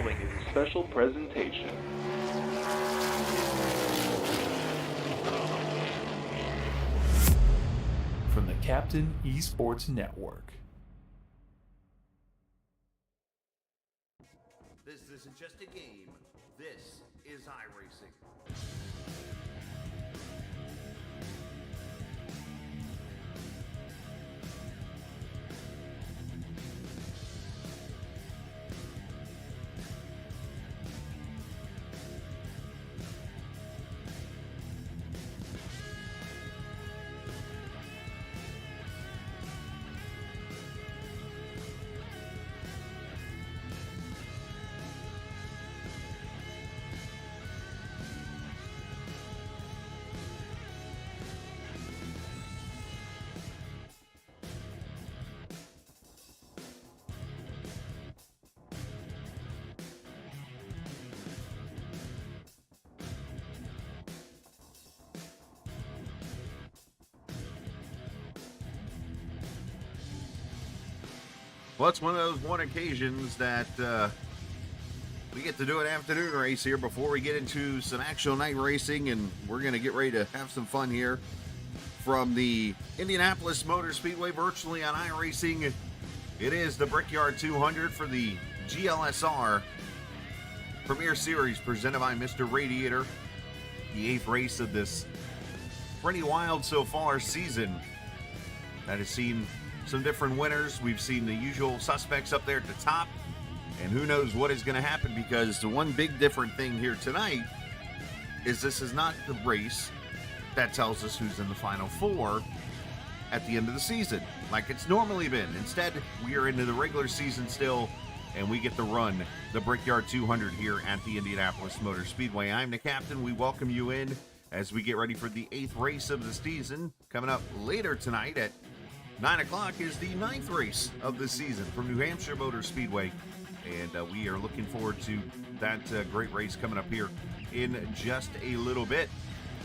following is a special presentation. From the Captain eSports Network. This isn't just a game. This is iRacing. Well, it's one of those occasions that we get to do an afternoon race here before we get into some actual night racing, and we're going to get ready to have some fun here from the Indianapolis Motor Speedway virtually on iRacing. It is the Brickyard 200 for the GLSR Premier Series presented by Mr. Radiator, the 8th race of this pretty wild so far season that has seen some different winners. We've seen the usual suspects up there at the top, and who knows what is going to happen, because the one big different thing here tonight is this is not the race that tells us who's in the final four at the end of the season like it's normally been. Instead, we are into the regular season still, and we get to run the Brickyard 200 here at the Indianapolis Motor Speedway. I'm the captain. We welcome you in as we get ready for the 8th race of the season. Coming up later tonight at 9 o'clock is the 9th race of the season from New Hampshire Motor Speedway, and we are looking forward to that great race coming up here in just a little bit.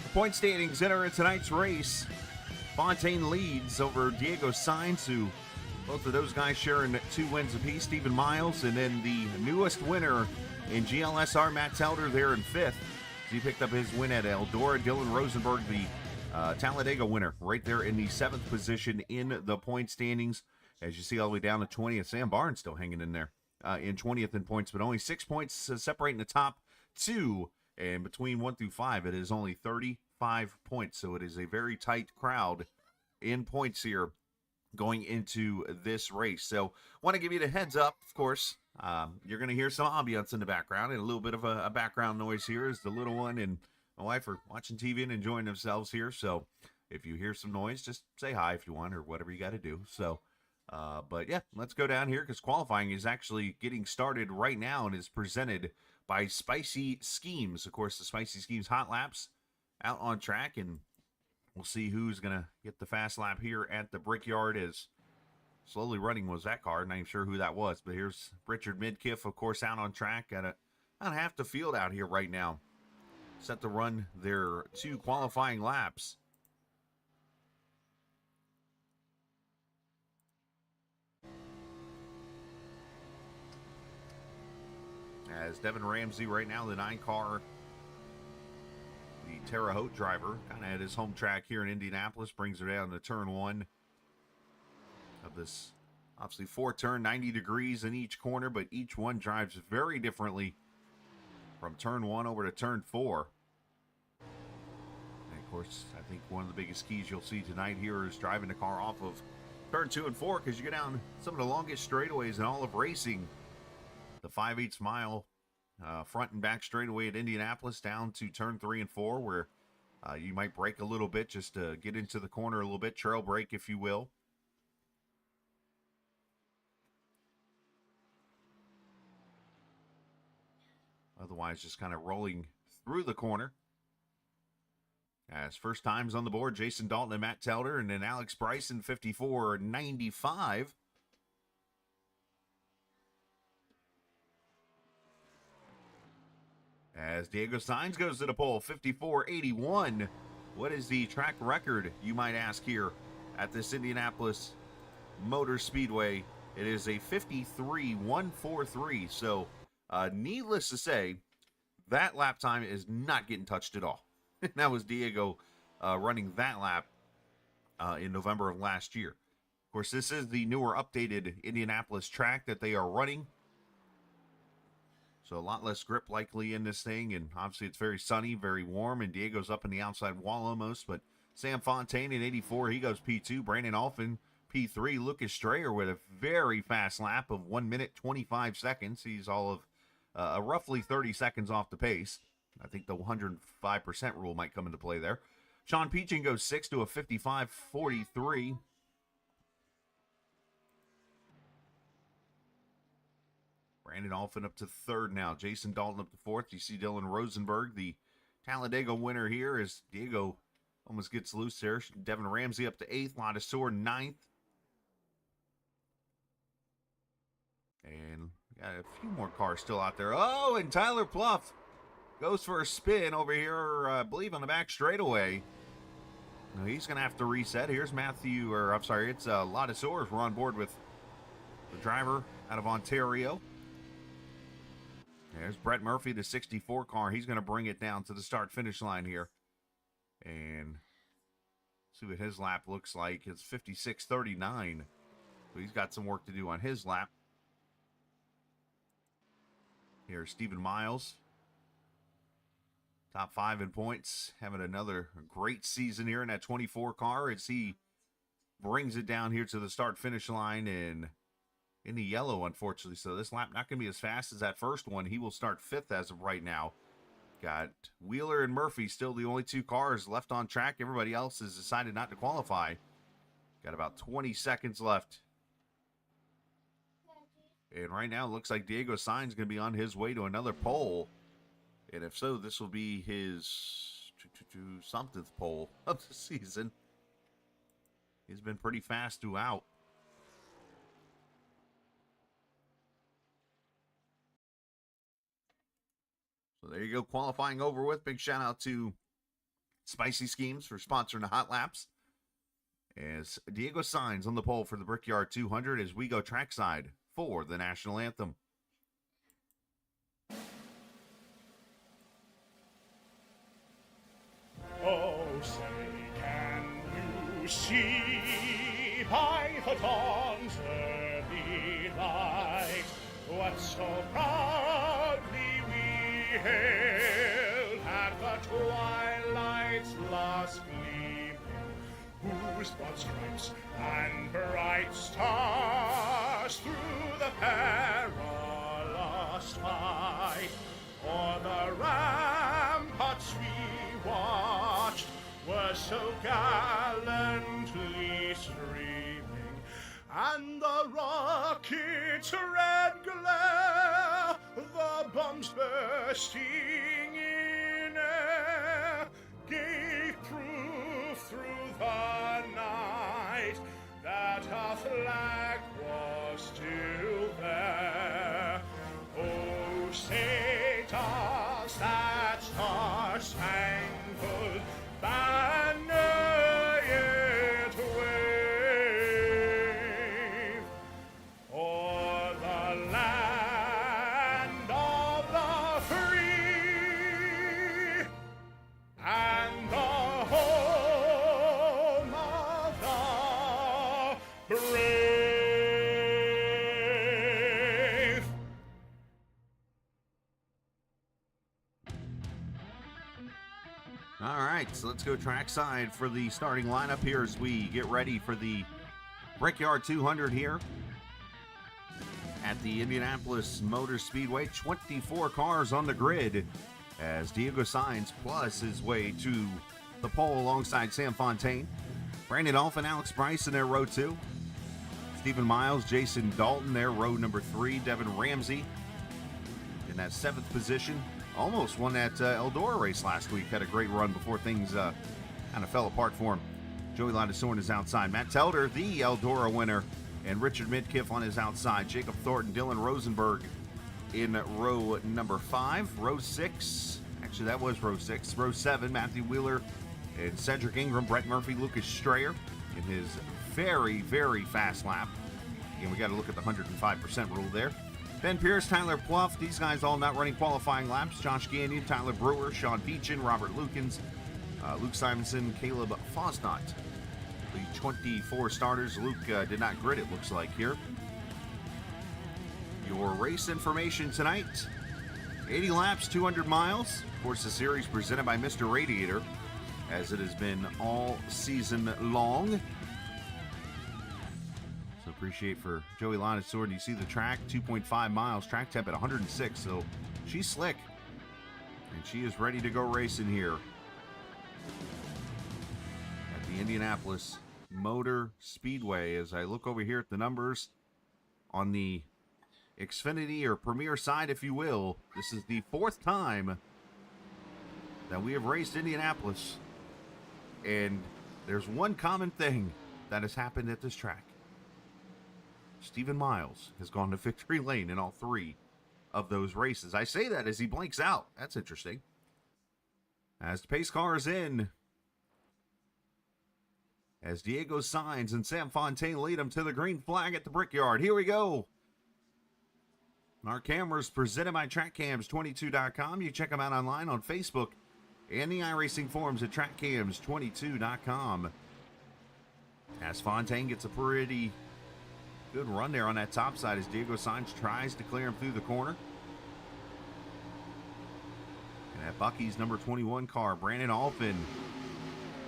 The point standings entering tonight's race. Fontaine leads over Diego Sainz, who both of those guys sharing 2 wins apiece. Stephen Miles, and then the newest winner in GLSR, Matt Telder, there in 5th. He picked up his win at Eldora. Dylan Rosenberg, the Talladega winner, right there in the 7th position in the point standings. As you see all the way down to 20th, Sam Barnes still hanging in there in 20th in points, but only 6 points separating the top 2. And between 1 through 5, it is only 35 points. So it is a very tight crowd in points here going into this race. So want to give you the heads up, of course. You're going to hear some ambiance in the background, and a little bit of a background noise here as the little one and my wife are watching TV and enjoying themselves here. So if you hear some noise, just say hi if you want, or whatever you got to do. So, but yeah, let's go down here because qualifying is actually getting started right now and is presented by Spicy Schemes. Of course, the Spicy Schemes hot laps out on track, and we'll see who's going to get the fast lap here at the Brickyard. As slowly running was that car. Not even sure who that was, but here's Richard Midkiff, of course, out on track. Got about half the field out here right now, set to run their 2 qualifying laps. As Devin Ramsey right now, the 9 car, the Terre Haute driver, kind of at his home track here in Indianapolis, brings her down to turn 1 of this, obviously 4-turn, 90 degrees in each corner, but each one drives very differently from turn 1 over to turn 4. And of course, I think one of the biggest keys you'll see tonight here is driving the car off of turn 2 and 4, because you go down some of the longest straightaways in all of racing. The 5/8 mile front and back straightaway at Indianapolis down to turn 3 and 4, where you might brake a little bit just to get into the corner a little bit, trail brake if you will. Otherwise, just kind of rolling through the corner. As first times on the board, Jason Dalton and Matt Telder, and then Alex Bryson, 54.95. As Diego Sainz goes to the pole, 54.81. What is the track record, you might ask, here at this Indianapolis Motor Speedway? It is a 53.143, so Needless to say, that lap time is not getting touched at all. That was Diego running that lap in November of last year. Of course, this is the newer updated Indianapolis track that they are running. So a lot less grip likely in this thing, and obviously it's very sunny, very warm, and Diego's up in the outside wall almost, but Sam Fontaine in 84, he goes P2. Brandon Alphin, P3. Lucas Strayer with a very fast lap of 1 minute, 25 seconds. He's all of roughly 30 seconds off the pace. I think the 105% rule might come into play there. Sean Peachin goes 6 to a 55.43. Brandon Alphin up to third now. Jason Dalton up to fourth. You see Dylan Rosenberg, the Talladega winner here, as Diego almost gets loose there. Devin Ramsey up to eighth. Ladisor ninth. And we got a few more cars still out there. Oh, and Tyler Pluff goes for a spin over here, I believe, on the back straightaway. Now he's going to have to reset. Here's Matthew, or I'm sorry, it's Ladisor. We're on board with the driver out of Ontario. There's Brett Murphy, the 64 car. He's going to bring it down to the start-finish line here. And see what his lap looks like. It's 56.39. So he's got some work to do on his lap. Here's Stephen Miles. Top 5 in points. Having another great season here in that 24 car as he brings it down here to the start-finish line in the yellow, unfortunately. So this lap not going to be as fast as that first one. He will start 5th as of right now. Got Wheeler and Murphy still the only 2 cars left on track. Everybody else has decided not to qualify. Got about 20 seconds left. And right now it looks like Diego Sainz going to be on his way to another pole. And if so, this will be his somethingth pole of the season. He's been pretty fast throughout. So there you go, qualifying over with. Big shout out to Spicy Schemes for sponsoring the Hot Laps. As Diego Sainz on the pole for the Brickyard 200 as we go trackside for the national anthem. Oh, say, can you see by the dawn's early light what so proudly we hailed at the twilight's last gleaming, whose broad stripes and bright stars through the perilous fight o'er the ramparts we watched were so gallantly streaming, and the rocket's red glare, the bombs bursting in air, gave proof through the night that our flag was still there. Oh, say does that star-spangled banner yet wave o'er the land of the free and the home of the brave? All right, so let's go trackside for the starting lineup here as we get ready for the Brickyard 200 here at the Indianapolis Motor Speedway. 24 cars on the grid as Diego Sainz plus his way to the pole alongside Sam Fontaine. Brandon Alphin, Alex Bryce in their row 2. Stephen Miles, Jason Dalton there, row number 3. Devin Ramsey in that 7th position. Almost won that Eldora race last week. Had a great run before things kind of fell apart for him. Joey Ladisor is outside. Matt Telder, the Eldora winner, and Richard Midkiff on his outside. Jacob Thornton, Dylan Rosenberg in row number 5. Row 6, actually that was row 6. Row 7, Matthew Wheeler and Cedric Ingram. Brett Murphy, Lucas Strayer in his very, very fast lap. Again, we got to look at the 105% rule there. Ben Pierce, Tyler Pluff, these guys all not running qualifying laps. Josh Gagnon, Tyler Brewer, Sean Beechin, Robert Lukens, Luke Simonson, Caleb Fosnot. The 24 starters. Luke did not grid, it looks like here. Your race information tonight: 80 laps, 200 miles. Of course, the series presented by Mr. Radiator, as it has been all season long. So appreciate for Joey Lonesword. You see the track, 2.5 miles, track temp at 106. So she's slick, and she is ready to go racing here at the Indianapolis Motor Speedway. As I look over here at the numbers on the Xfinity or Premier side, if you will, this is the 4th time that we have raced Indianapolis, and there's one common thing that has happened at this track. Stephen Miles has gone to victory lane in all 3 of those races. I say that as he blinks out. That's interesting. As the pace car is in, as Diego Sainz and Sam Fontaine lead him to the green flag at the Brickyard. Here we go. Our cameras presented by TrackCams22.com. You check them out online on Facebook and the iRacing forums at TrackCams22.com. As Fontaine gets a pretty good run there on that top side as Diego Sainz tries to clear him through the corner. And at Bucky's number 21 car, Brandon Alphin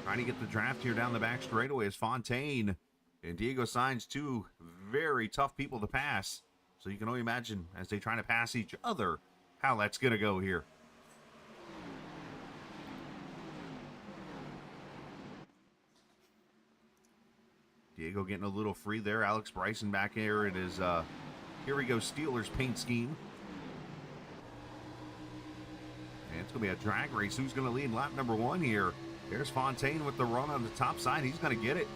trying to get the draft here down the back straightaway as Fontaine and Diego Sainz, 2 very tough people to pass. So you can only imagine, as they try to pass each other, how that's going to go here. Diego getting a little free there. Alex Bryson back here in his, here we go, Steelers paint scheme. And it's going to be a drag race. Who's going to lead lap number 1 here? There's Fontaine with the run on the top side. He's going to get it.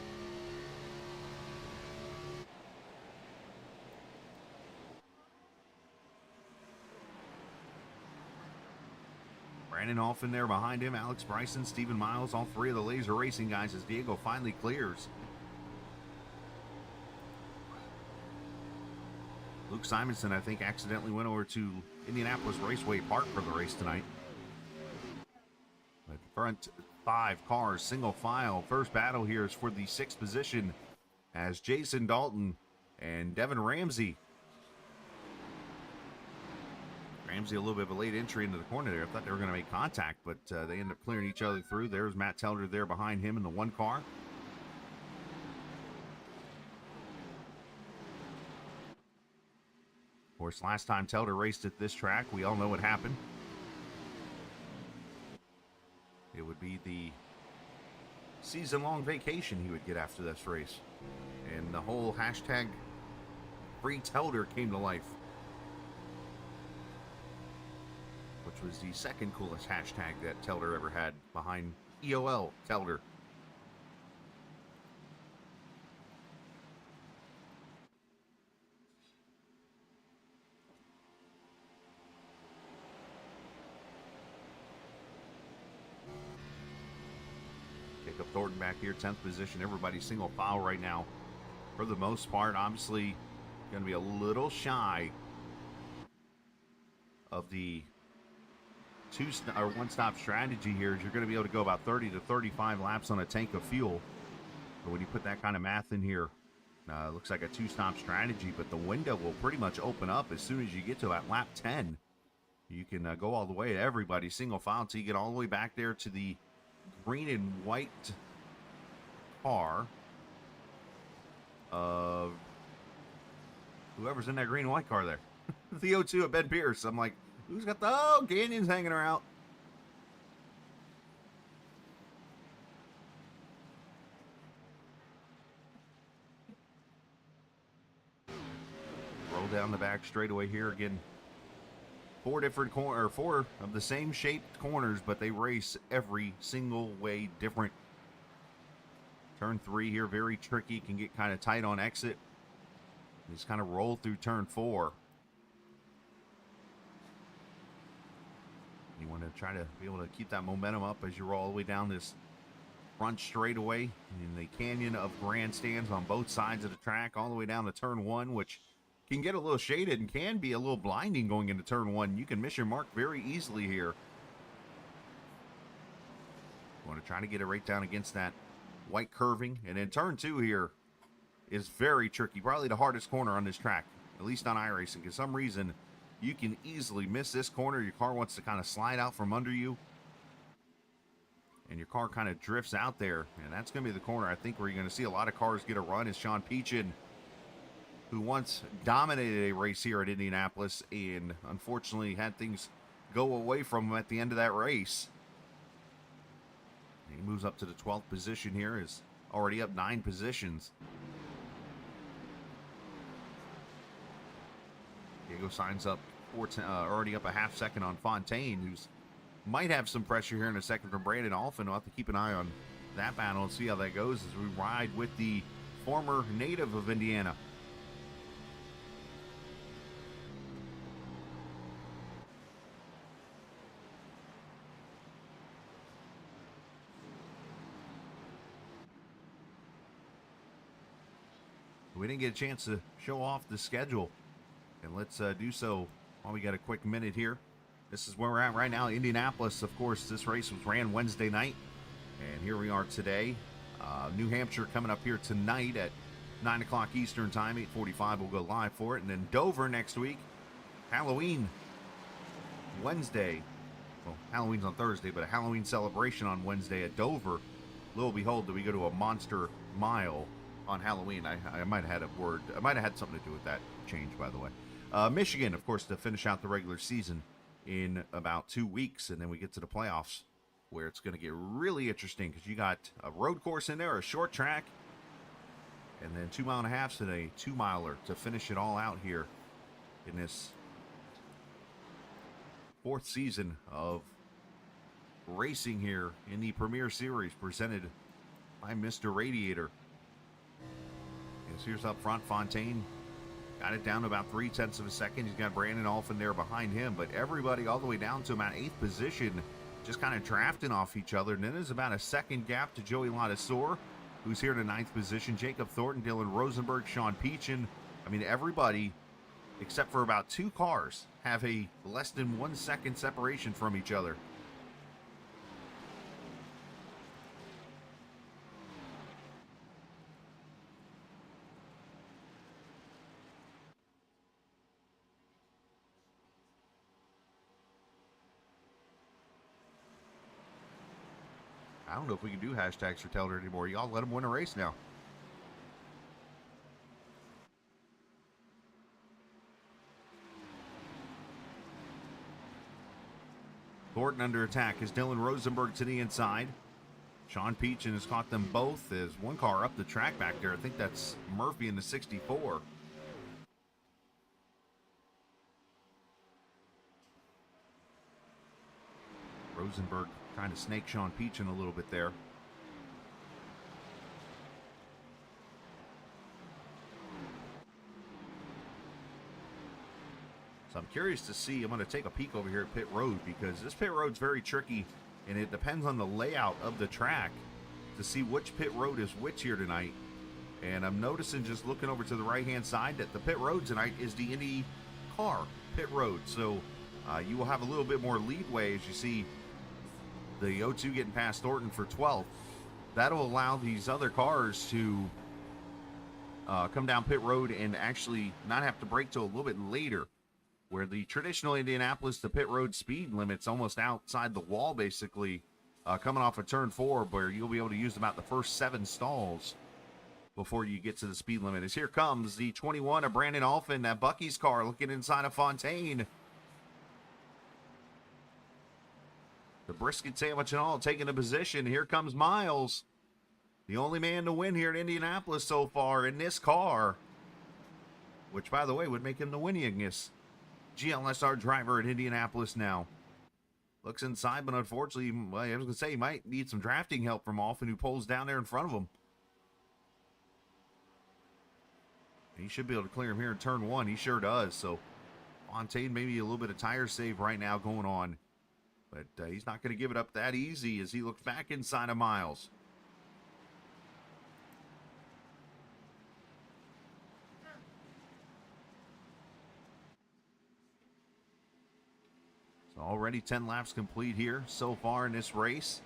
Brandon Alphin there behind him. Alex Bryson, Stephen Miles, all 3 of the Laser Racing guys as Diego finally clears. Luke Simonson, I think, accidentally went over to Indianapolis Raceway Park for the race tonight. But front 5 cars, single file. First battle here is for the 6th position as Jason Dalton and Devin Ramsey. Ramsey a little bit of a late entry into the corner there. I thought they were going to make contact, but they end up clearing each other through. There's Matt Telder there behind him in the 1 car. Of course, last time Telder raced at this track, we all know what happened. It would be the season-long vacation he would get after this race. And the whole hashtag Free Telder came to life, which was the second coolest hashtag that Telder ever had behind EOL Telder. Jacob Thornton back here, 10th position. Everybody single file right now. For the most part, obviously going to be a little shy of the one-stop strategy here, is you're going to be able to go about 30 to 35 laps on a tank of fuel. But when you put that kind of math in here, it looks like a 2-stop strategy, but the window will pretty much open up as soon as you get to about lap 10. You can go all the way to everybody single file until you get all the way back there to the green and white car of whoever's in that green and white car there. The O2 at Ben Pierce. I'm like, who's got the... Oh, Ganyon's hanging her out. Roll down the back straightaway here again. 4 of the same shaped corners, but they race every single way different. Turn 3 here, very tricky. Can get kind of tight on exit. Just kind of roll through turn 4. You want to try to be able to keep that momentum up as you roll all the way down this front straightaway in the canyon of grandstands on both sides of the track, all the way down to turn 1, which can get a little shaded and can be a little blinding going into turn 1. You can miss your mark very easily here. Want to try to get it right down against that white curving. And then turn 2 here is very tricky. Probably the hardest corner on this track, at least on iRacing. For some reason, you can easily miss this corner. Your car wants to kind of slide out from under you, and your car kind of drifts out there. And that's going to be the corner, I think, where you're going to see a lot of cars get a run. Is Sean Peachin, who once dominated a race here at Indianapolis and unfortunately had things go away from him at the end of that race. He moves up to the 12th position here, is already up 9 positions. Diego signs up already up a half second on Fontaine, who's might have some pressure here in a second from Brandon Alphin. We'll have to keep an eye on that battle and see how that goes as we ride with the former native of Indiana. We didn't get a chance to show off the schedule, and let's do so while we got a quick minute here. This is where we're at right now. Indianapolis, of course, this race was ran Wednesday night, and here we are today. New Hampshire coming up here tonight at 9 o'clock Eastern time, 8:45 we'll go live for it, and then Dover next week. Halloween Wednesday. Well, Halloween's on Thursday, but a Halloween celebration on Wednesday at Dover. Lo and behold, do we go to a monster mile on Halloween. I might have had a word. I might have had something to do with that change, by the way. Michigan, of course, to finish out the regular season in about 2 weeks, and then we get to the playoffs, where it's going to get really interesting because you got a road course in there, a short track, and then 2.5 miles and a 2-miler to finish it all out here in this 4th season of racing here in the Premier Series presented by Mr. Radiator. Here's up front, Fontaine got it down to about 0.3 of a second. He's got Brandon Alphin there behind him, but everybody all the way down to about 8th position, just kind of drafting off each other. And then there's about a second gap to Joey Ladisor, who's here to 9th position. Jacob Thornton, Dylan Rosenberg, Sean Peachin. I mean, everybody except for about 2 cars have a less than 1 second separation from each other. I don't know if we can do hashtags for Taylor anymore. Y'all let him win a race now. Thornton under attack is Dylan Rosenberg to the inside. Sean Peachin has caught them both as one car up the track back there. I think that's Murphy in the 64. Rosenberg trying to snake Sean Peachin a little bit there. So I'm curious to see. I'm going to take a peek over here at pit road because this pit road's very tricky and it depends on the layout of the track to see which pit road is which here tonight. And I'm noticing, just looking over to the right hand side, that the pit road tonight is the Indy car pit road. So you will have a little bit more leadway as you see the O2 getting past Thornton for 12th. That'll allow these other cars to come down pit road and actually not have to brake till a little bit later, where the traditional Indianapolis, the pit road speed limit's almost outside the wall, basically, coming off of turn 4, where you'll be able to use about the first 7 stalls before you get to the speed limit. As here comes the 21 of Brandon Alphin, that Bucky's car, looking inside of Fontaine. The brisket sandwich and all taking a position. Here comes Miles, the only man to win here at Indianapolis so far in this car, which, by the way, would make him the winningest GLSR driver at Indianapolis now. Looks inside, but unfortunately, well, I was going to say, he might need some drafting help from Alphin, who pulls down there in front of him. He should be able to clear him here in turn 1. He sure does. So Fontaine, maybe a little bit of tire save right now going on. But he's not going to give it up that easy as he looks back inside of Miles. Already 10 laps complete here so far in this race.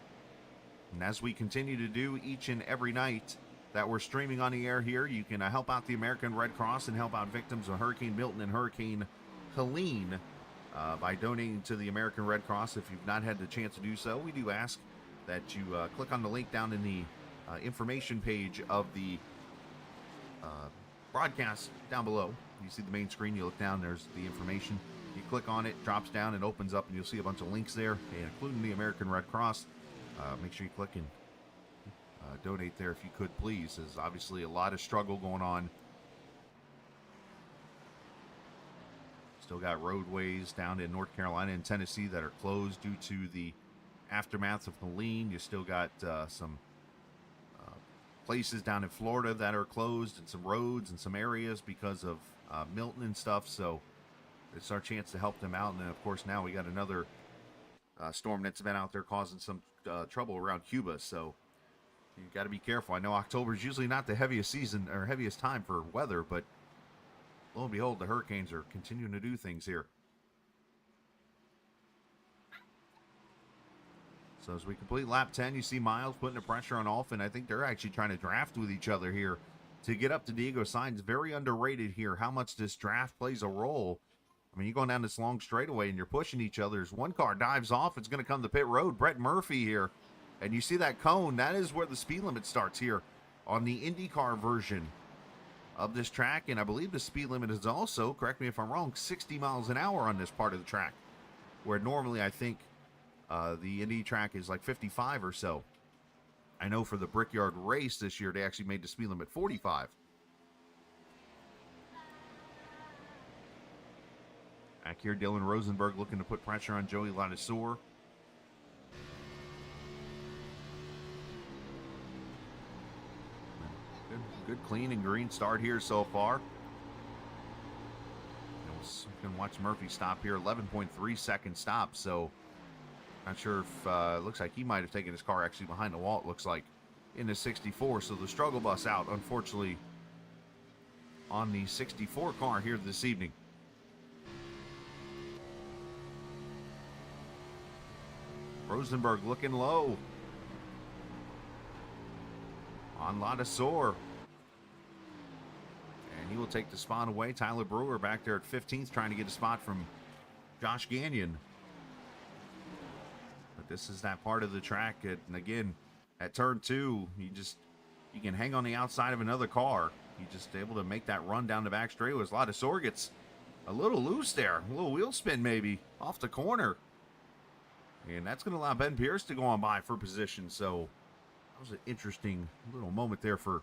And as we continue to do each and every night that we're streaming on the air here, you can help out the American Red Cross and help out victims of Hurricane Milton and Hurricane Helene by donating to the American Red Cross. If you've not had the chance to do so, we do ask that you click on the link down in the information page of the broadcast down below. You see the main screen, you look down, there's the information. You click on it, drops down, and opens up, and you'll see a bunch of links there, including the American Red Cross. Make sure you click and donate there if you could, please. There's obviously a lot of struggle going on. Still got roadways down in North Carolina and Tennessee that are closed due to the aftermath of Helene. You still got some places down in Florida that are closed, and some roads and some areas because of Milton and stuff. So it's our chance to help them out. And then, of course, now we got another storm that's been out there causing some trouble around Cuba. So you got to be careful. I know October is usually not the heaviest season or heaviest time for weather, but lo and behold, the hurricanes are continuing to do things here. So as we complete lap 10, you see Miles putting the pressure on Alfin. I think they're actually trying to draft with each other here to get up to Diego Sainz. Very underrated here how much this draft plays a role. I mean, you're going down this long straightaway and you're pushing each other. As one car dives off, it's going to come to pit road. Brett Murphy here. And you see that cone. That is where the speed limit starts here on the IndyCar version of this track. And I believe the speed limit is also, correct me if I'm wrong, 60 miles an hour on this part of the track, where normally I think the Indy track is like 55 or so. I know for the Brickyard race this year, they actually made the speed limit 45. Back here, Dylan Rosenberg looking to put pressure on Joey Latisour. Good clean and green start here so far. You can watch Murphy stop here, 11.3 second stop. So not sure if it looks like he might have taken his car actually behind the wall, it looks like, in the 64. So the struggle bus out, unfortunately, on the 64 car here this evening. Rosenberg looking low on Latisour. And he will take the spot away. Tyler Brewer back there at 15th trying to get a spot from Josh Gagnon. But this is that part of the track. And again, at turn 2, you can hang on the outside of another car. You just able to make that run down the back straightaway. Latisour gets a little loose there. A little wheel spin maybe off the corner. And that's going to allow Ben Pierce to go on by for position. So that was an interesting little moment there for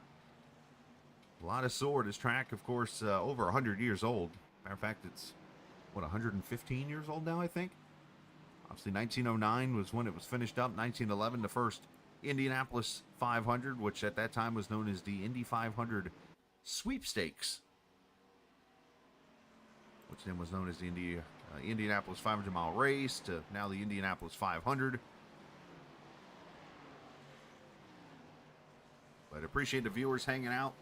Latisour. This track, of course, over 100 years old. Matter of fact, it's, 115 years old now, I think? Obviously, 1909 was when it was finished up. 1911, the first Indianapolis 500, which at that time was known as the Indy 500 Sweepstakes, which then was known as the Indianapolis 500-mile race, to now the Indianapolis 500. But appreciate the viewers hanging out.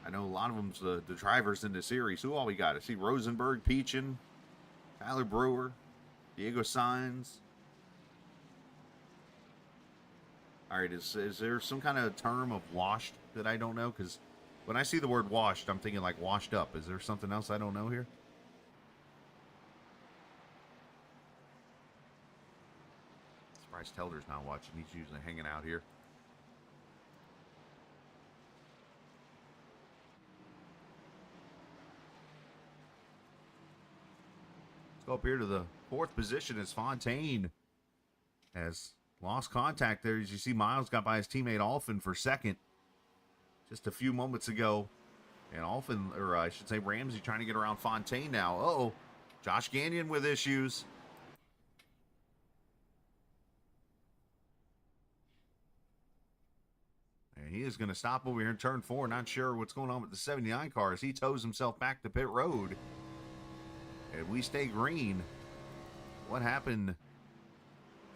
I know a lot of them's the drivers in the series. Who all we got? I see Rosenberg, Peachin, Tyler Brewer, Diego Sainz. All right, is there some kind of term of washed that I don't know? Because when I see the word washed, I'm thinking like washed up. Is there something else I don't know here? Surprised Telder's not watching. He's usually hanging out here. Let's go up here to the 4th position as Fontaine has lost contact there. As you see, Miles got by his teammate Alfin for 2nd just a few moments ago. And Alfin, or I should say Ramsey, trying to get around Fontaine now. Uh-oh. Josh Gagnon with issues. And he is going to stop over here in turn 4. Not sure what's going on with the 79 car as he tows himself back to pit road. And we stay green. What happened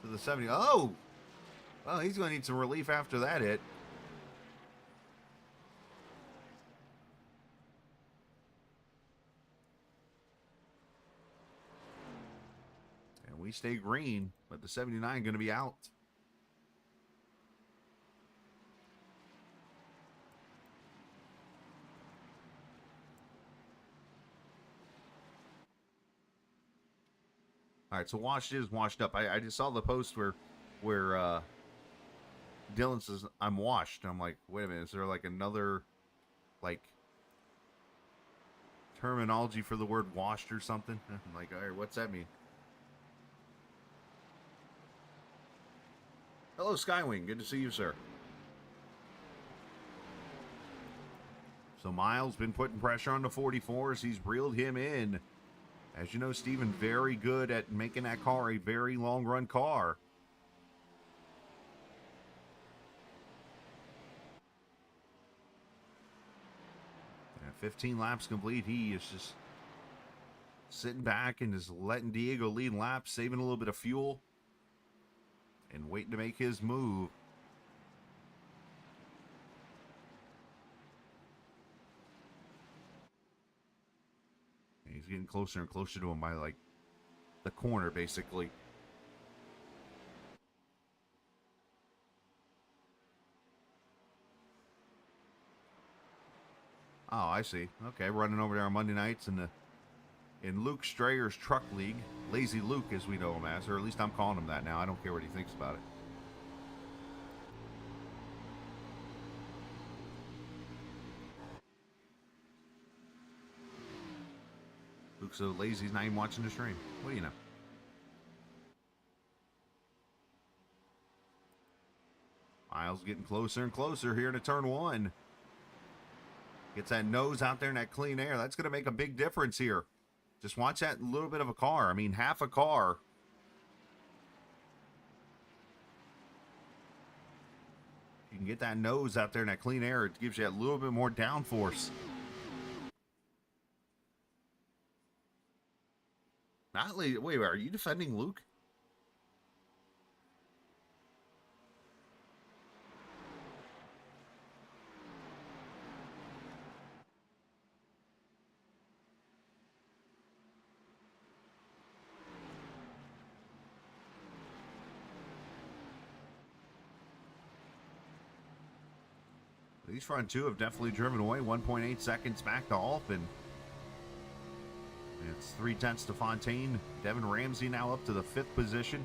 to the 70? Oh! Well, he's going to need some relief after that hit. may stay green, but the 79 going to be out. All right, so washed is washed up. I just saw the post where Dylan says, I'm washed. I'm like, wait a minute, is there like another, like, terminology for the word washed or something? I'm like, all right, what's that mean? Hello, Skywing. Good to see you, sir. So Miles been putting pressure on the 44s. He's reeled him in. As you know, Steven, very good at making that car a very long-run car. And 15 laps complete. He is just sitting back and just letting Diego lead laps, saving a little bit of fuel, and waiting to make his move. He's getting closer and closer to him by, like, the corner, basically. Oh, I see. Okay, running over there on Monday nights in Luke Strayer's Truck League. Lazy Luke, as we know him as, or at least I'm calling him that now. I don't care what he thinks about it. Luke's so lazy he's not even watching the stream. What do you know? Miles getting closer and closer here to turn one. Gets that nose out there in that clean air. That's going to make a big difference here. Just watch that little bit of a car. I mean, half a car. You can get that nose out there in that clean air. It gives you a little bit more downforce. Not wait, are you defending Luke? These front two have definitely driven away. 1.8 seconds back to Alpin. It's 3/10 to Fontaine. Devin Ramsey now up to the 5th position.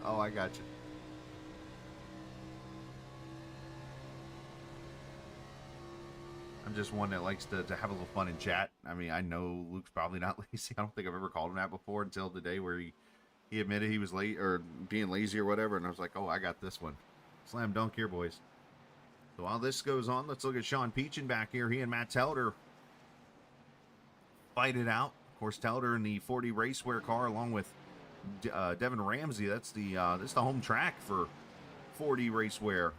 Oh, I got you. I'm just one that likes to have a little fun in chat. I mean, I know Luke's probably not lazy. I don't think I've ever called him that before until the day where he admitted he was late or being lazy or whatever. And I was like, oh, I got this one. Slam dunk here, boys. So while this goes on, let's look at Sean Peachin back here. He and Matt Telder fight it out. Of course, Telder in the 40 Racewear car along with Devin Ramsey. That's the home track for 40 Racewear.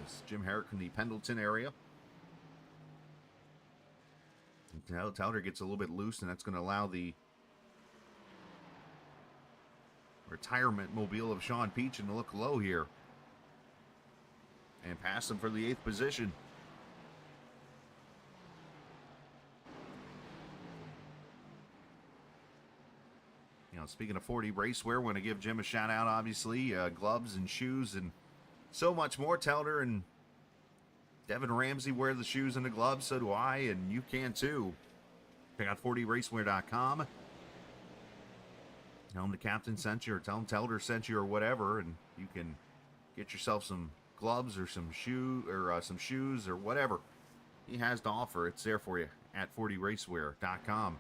As Jim Herrick in the Pendleton area. Telder gets a little bit loose, and that's going to allow the retirement mobile of Sean Peachin to look low here. And pass him for the 8th position. You know, speaking of 40 Racewear, we're going to give Jim a shout out, obviously. Gloves and shoes and so much more. Telder and Devin Ramsey wear the shoes and the gloves, so do I, and you can too. Check out 40racewear.com. Tell them the captain sent you, or tell them Telder sent you, or whatever, and you can get yourself some gloves or some shoes or whatever he has to offer. It's there for you at 40racewear.com.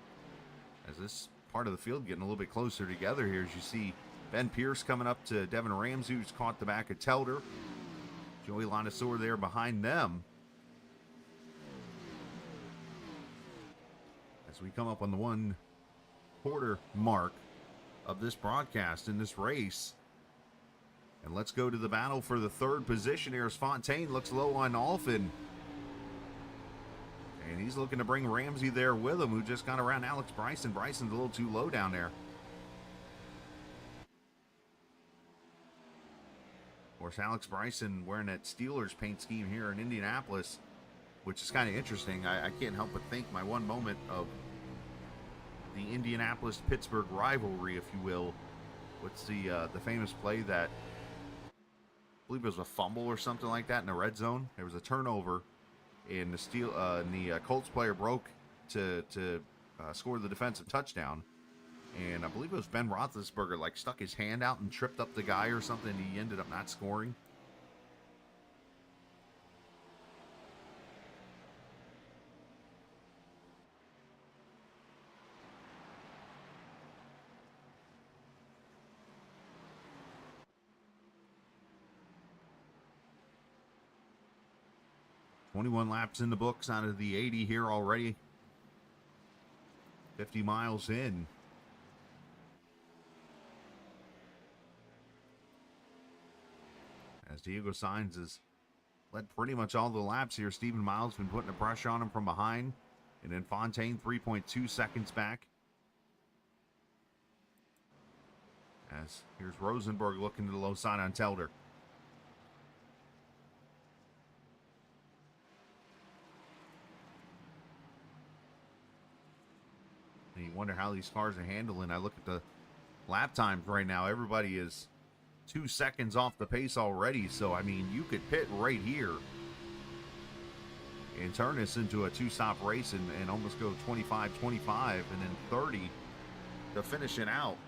As this part of the field getting a little bit closer together here, as you see Ben Pierce coming up to Devin Ramsey, who's caught the back of Telder. Joey Lanasor there behind them. As we come up on the 1/4 mark of this broadcast in this race. And let's go to the battle for the 3rd position here as Fontaine looks low on Alphin. And he's looking to bring Ramsey there with him, who just got around Alex Bryson. Bryson's a little too low down there. course, Alex Bryson wearing that Steelers paint scheme here in Indianapolis, which is kind of interesting. I can't help but think my one moment of the Indianapolis-Pittsburgh rivalry, if you will. What's the famous play that, I believe it was a fumble or something like that in the red zone? There was a turnover, and the Colts player broke to score the defensive touchdown. And I believe it was Ben Roethlisberger, like, stuck his hand out and tripped up the guy or something, and he ended up not scoring. "21 laps in the books out of the 80 here already. 50 miles in. As Diego Sainz has led pretty much all the laps here. Stephen Miles been putting the pressure on him from behind. And then Fontaine 3.2 seconds back. As here's Rosenberg looking to the low side on Telder. And you wonder how these cars are handling. I look at the lap times right now. Everybody is 2 seconds off the pace already. So, I mean, you could pit right here and turn this into a two-stop race and almost go 25-25 and then 30 to finish it out.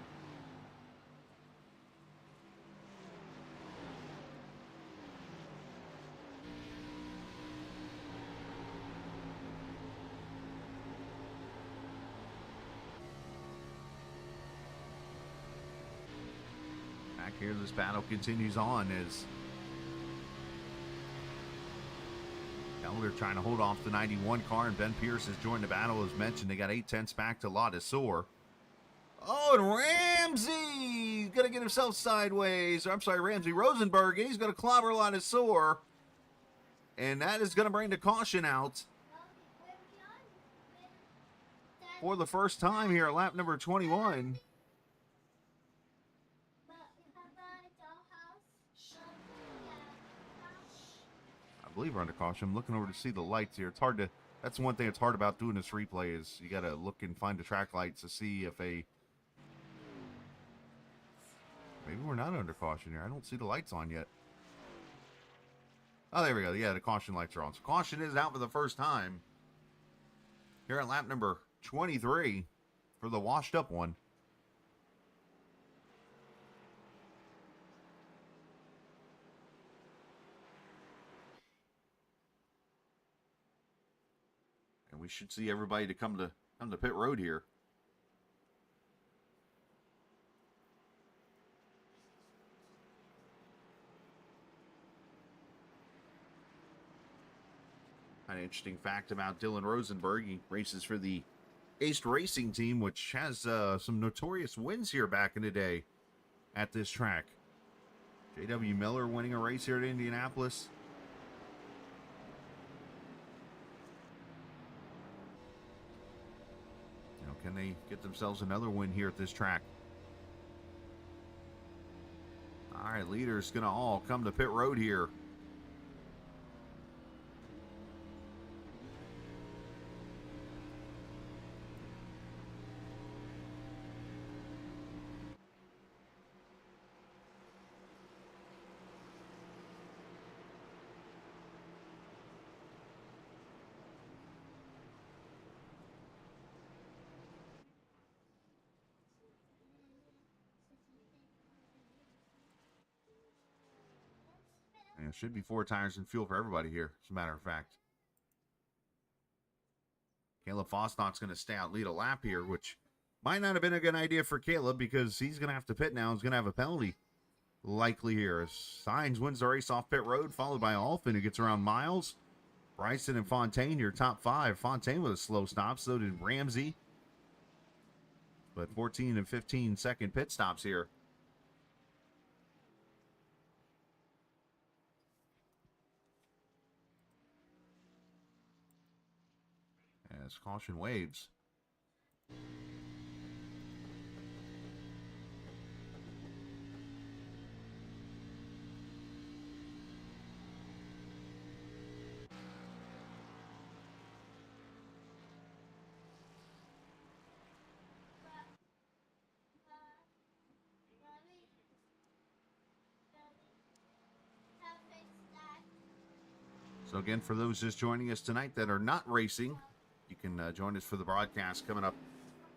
Back here, this battle continues on as Elder trying to hold off the 91 car, and Ben Pierce has joined the battle. As mentioned, they got 8/10 back to La Desor. Oh, and Ramsey going to get himself sideways. I'm sorry, Ramsey Rosenberg, and he's going to clobber La Desor. And that is going to bring the caution out for the first time here at lap number 21. I believe we're under caution. I'm looking over to see the lights here. It's hard to, that's one thing that's hard about doing this replay is you got to look and find the track lights to see if maybe we're not under caution here. I don't see the lights on yet. Oh, there we go. Yeah, the caution lights are on. So caution is out for the first time here at lap number 23 for the washed up one. And we should see everybody to come to pit road here. An interesting fact about Dylan Rosenberg. He races for the Ace Racing team, which has some notorious wins here back in the day at this track. J.W. Miller winning a race here at Indianapolis. You know, can they get themselves another win here at this track? All right, leaders going to all come to pit road here. And it should be 4 tires and fuel for everybody here, as a matter of fact. Caleb Fosnock's going to stay out, lead a lap here, which might not have been a good idea for Caleb because he's going to have to pit now. He's going to have a penalty likely here. As Sainz wins the race off pit road, followed by Alfin, who gets around Miles. Bryson and Fontaine, your top 5. Fontaine with a slow stop, so did Ramsey. But 14 and 15 second pit stops here. As caution waves. So again, for those just joining us tonight that are not racing, you can join us for the broadcast coming up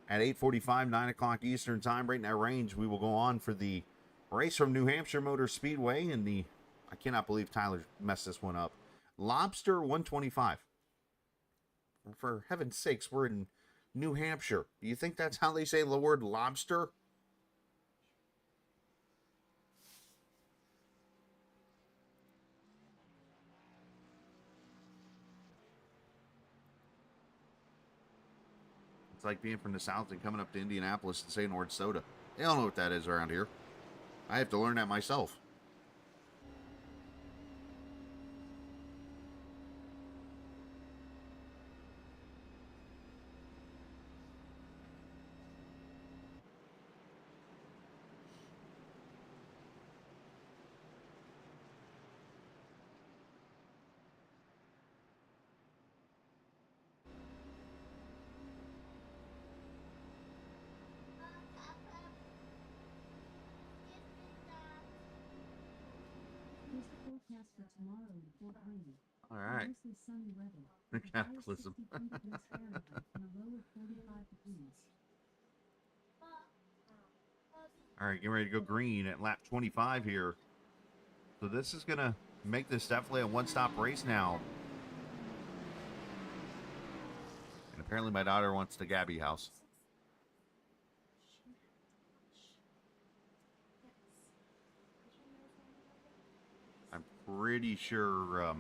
at 8:45, 9 o'clock Eastern Time. Right in that range, we will go on for the race from New Hampshire Motor Speedway and the, I cannot believe Tyler messed this one up, Lobster 125. For heaven's sakes, we're in New Hampshire. Do you think that's how they say the word lobster? It's like being from the South and coming up to Indianapolis and saying orange soda. They don't know what that is around here. I have to learn that myself. All right. Cataclysm. All right, getting ready to go green at lap 25 here. So this is going to make this definitely a one-stop race now. And apparently my daughter wants the Gabby house. I'm pretty sure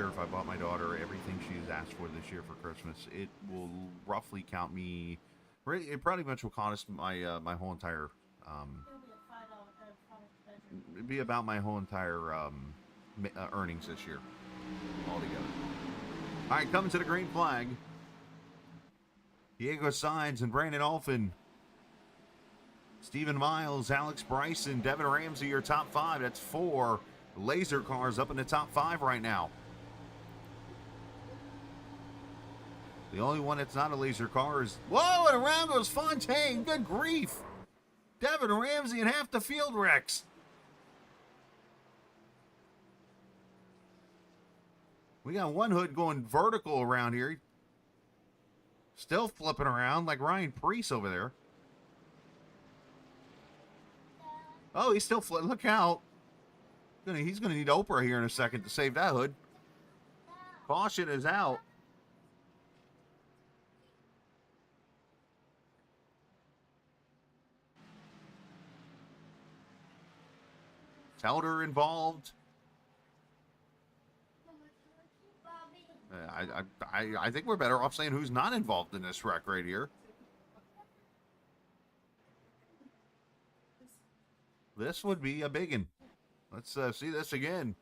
if I bought my daughter everything she's asked for this year for Christmas, it will roughly count me. It probably much will cost my my whole entire. It'd be about my whole entire earnings this year altogether. All right, coming to the green flag. Diego Sainz and Brandon Alphin. Stephen Miles, Alex Bryson, Devin Ramsey, your top five. That's 4 laser cars up in the top 5 right now. The only one that's not a laser car is... Whoa, and around goes Fontaine. Good grief. Devin Ramsey and half the field wrecks. We got one hood going vertical around here. Still flipping around like Ryan Preece over there. Oh, he's still flipping. Look out. He's going to need Oprah here in a second to save that hood. Caution is out. Telder involved. I think we're better off saying who's not involved in this wreck right here. This would be a biggin. Let's see this again.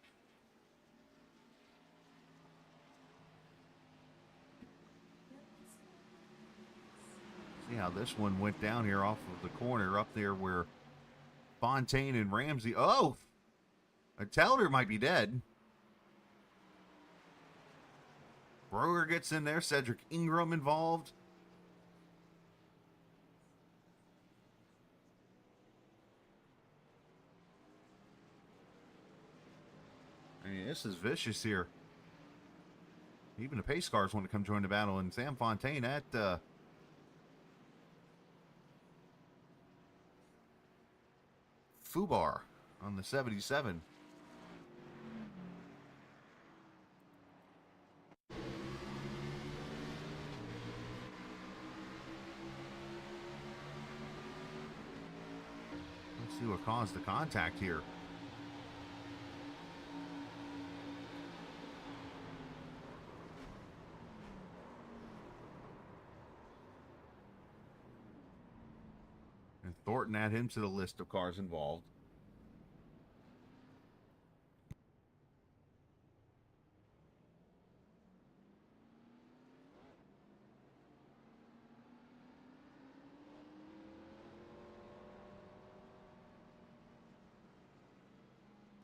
See how this one went down here off of the corner up there where Fontaine and Ramsey. Oh! A Telder might be dead. Broger gets in there. Cedric Ingram involved. I mean, this is vicious here. Even the pace cars want to come join the battle. And Sam Fontaine at Fubar on the 77. Let's see what caused the contact here. And Thornton add him to the list of cars involved.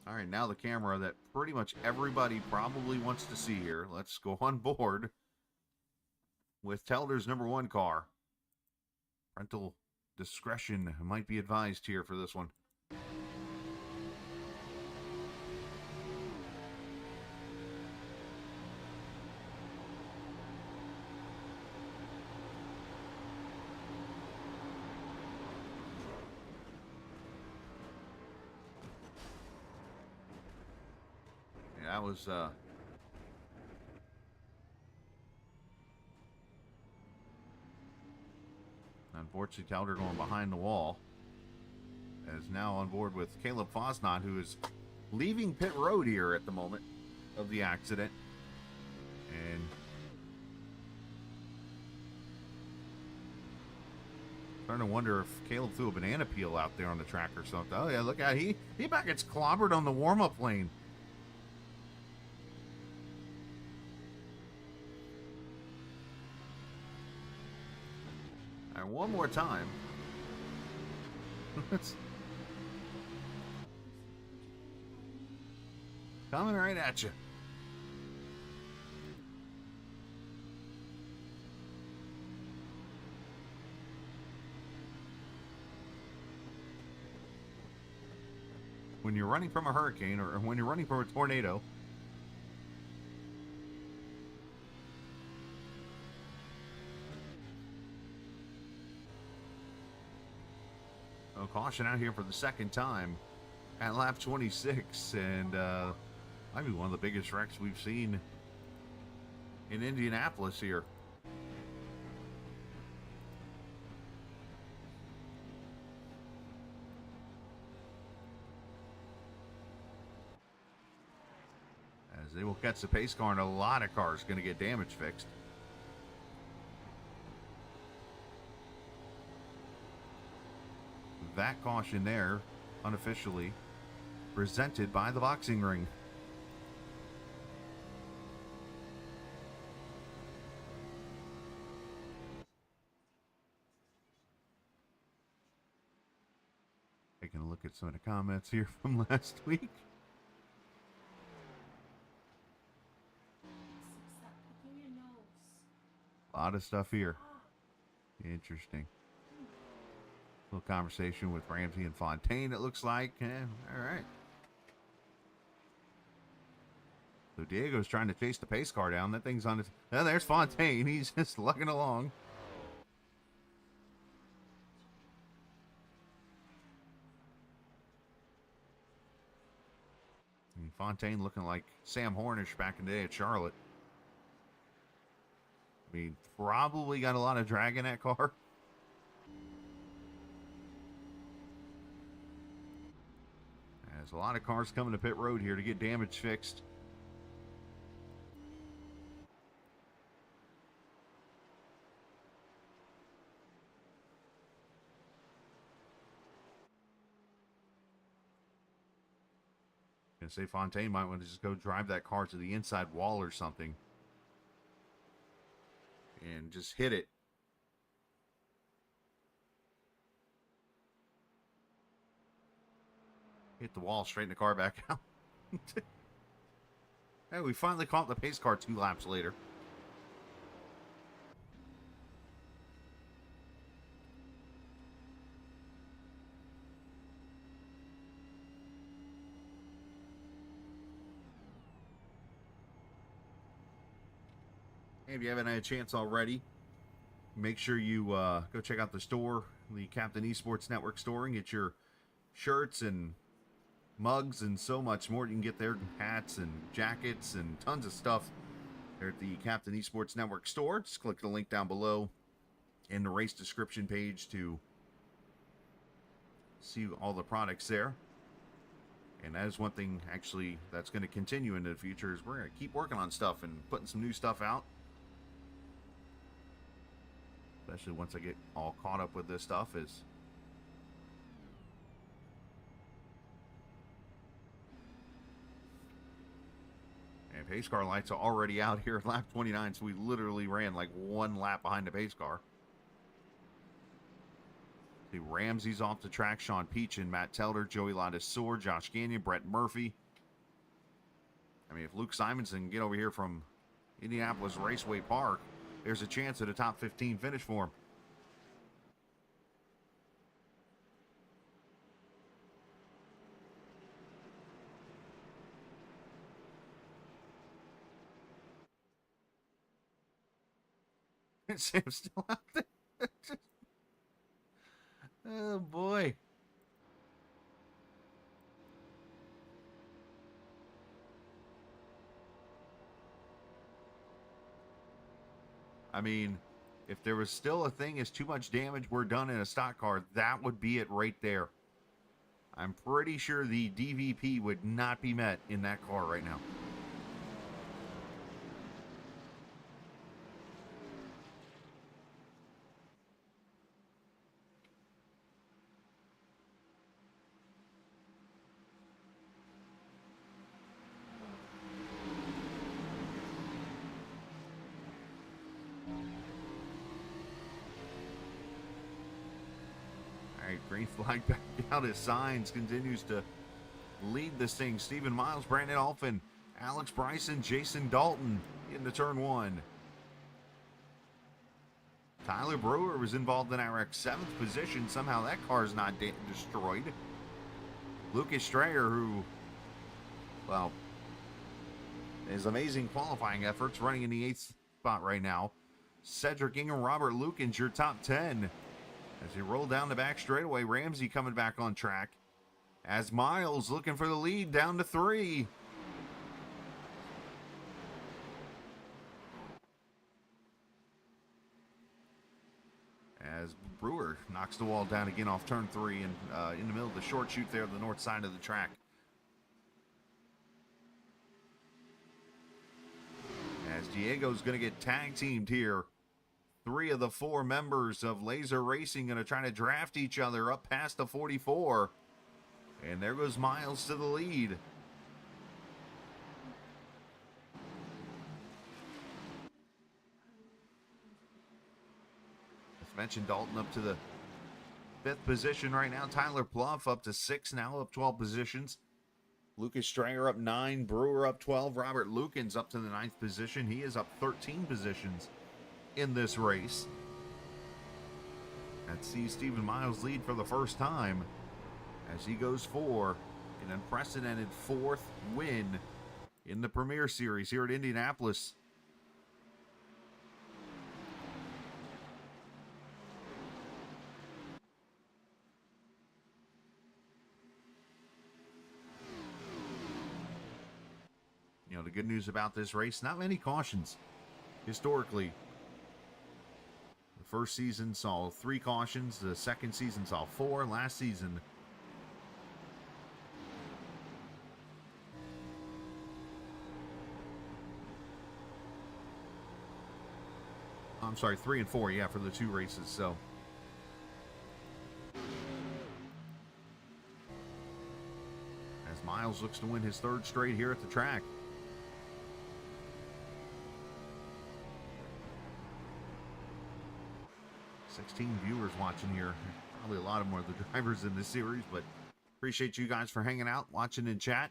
All right, now the camera that pretty much everybody probably wants to see here. Let's go on board with Telder's #1 car. Parental discretion might be advised here for this one. that was unfortunately Calder going behind the wall. Is now on board with Caleb Fosnot, who is leaving pit road here at the moment of the accident. And starting to wonder if Caleb threw a banana peel out there on the track or something. Oh yeah, look out, he about gets clobbered on the warm-up lane. All right, one more time. Coming right at you. When you're running from a hurricane or when you're running from a tornado, caution out here for the second time at lap 26, and might be one of the biggest wrecks we've seen in Indianapolis here. As they will catch the pace car, and a lot of cars going to get damage fixed. That caution there, unofficially, presented by the boxing ring. Taking a look at some of the comments here from last week. A lot of stuff here. Interesting. Little conversation with Ramsey and Fontaine, it looks like. All right. So Diego's trying to chase the pace car down. That thing's on his... Oh, there's Fontaine. He's just lugging along. And Fontaine looking like Sam Hornish back in the day at Charlotte. I mean, probably got a lot of drag in that car. There's a lot of cars coming to pit road here to get damage fixed. Gonna say Fontaine might want to just go drive that car to the inside wall or something and just hit it. Hit the wall, straighten the car back out. Hey, we finally caught the pace car 2 laps later. Hey, if you haven't had a chance already, make sure you go check out the store, the Captain Esports Network store, and get your shirts and mugs and so much more. You can get there, hats and jackets and tons of stuff there at the Captain Esports Network store. Just click the link down below in the race description page to see all the products there. And that is one thing actually that's going to continue into the future, is we're going to keep working on stuff and putting some new stuff out. Especially once I get all caught up with this stuff. And pace car lights are already out here at lap 29, so we literally ran like 1 lap behind the pace car. See, Ramsey's off the track, Sean Peachin, Matt Telder, Joey Ladisor, Josh Gagnon, Brett Murphy. I mean, if Luke Simonson can get over here from Indianapolis Raceway Park, there's a chance at a top 15 finish for him. Sam's still out there. Oh boy. I mean, if there was still a thing as too much damage were done in a stock car, that would be it right there. I'm pretty sure the DVP would not be met in that car right now. Green flag back out as Signs continues to lead this thing. Stephen Miles, Brandon Alphin, Alex Bryson, Jason Dalton into turn one. Tyler Brewer was involved in IRAC's 7th position. Somehow that car's not destroyed. Lucas Strayer, who, well, his amazing qualifying efforts, running in the 8th spot right now. Cedric Ingham, Robert Lukens, your top 10. As he rolled down the back straightaway, Ramsey coming back on track. As Miles looking for the lead, down to 3. As Brewer knocks the wall down again off turn 3 and in the middle of the short chute there on the north side of the track. As Diego's going to get tag teamed here. 3 of the 4 members of Laser Racing going to try to draft each other up past the 44. And there goes Miles to the lead. As mentioned, Dalton up to the 5th position right now. Tyler Pluff up to 6 now, up 12 positions. Lucas Strayer up 9. Brewer up 12. Robert Lukens up to the 9th position. He is up 13 positions in this race. Let's see Stephen Miles lead for the first time as he goes for an unprecedented 4th win in the Premier Series here at Indianapolis. You know, the good news about this race, not many cautions historically. The first season saw 3 cautions. The second season saw 4. Last season, I'm sorry, 3 and 4, yeah, for the 2 races. So as Miles looks to win his 3rd straight here at the track. Viewers watching here. Probably a lot of more of the drivers in this series, but appreciate you guys for hanging out, watching in chat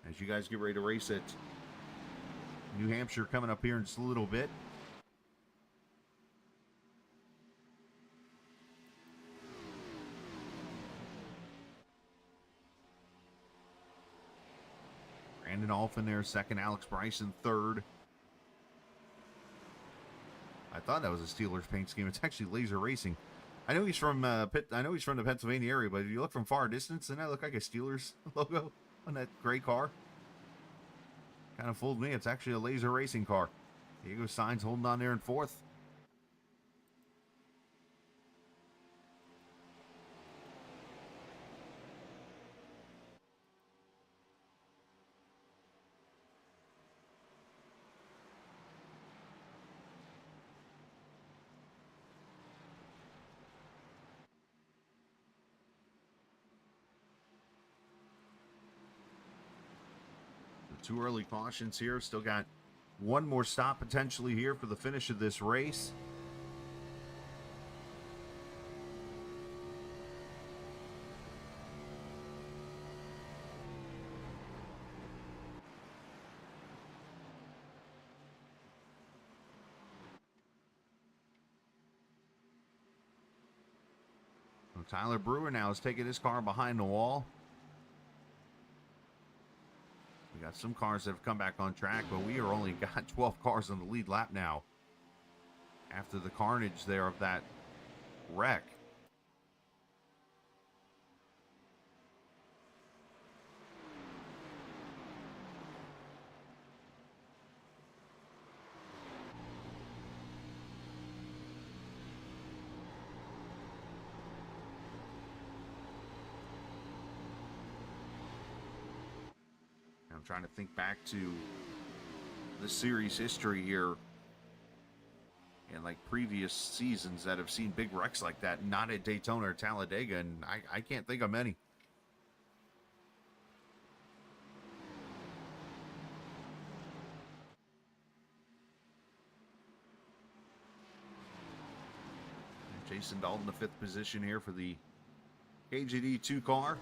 as you guys get ready to race at New Hampshire coming up here in just a little bit. Brandon Alphin there, 2nd. Alex Bryson, 3rd. I thought that was a Steelers paint scheme. It's actually Laser Racing. I know he's from I know he's from the Pennsylvania area, but if you look from far distance, doesn't that look like a Steelers logo on that gray car? Kind of fooled me. It's actually a Laser Racing car. Diego Sainz holding on there in 4th. Two early cautions here. Still got one more stop potentially here for the finish of this race. So Tyler Brewer now is taking his car behind the wall. We got some cars that have come back on track, but we are only got 12 cars on the lead lap now after the carnage there of that wreck. I'm trying to think back to the series history here and like previous seasons that have seen big wrecks like that, not at Daytona or Talladega, and I can't think of many. Jason Dalton, the 5th position here for the KGD 2 car.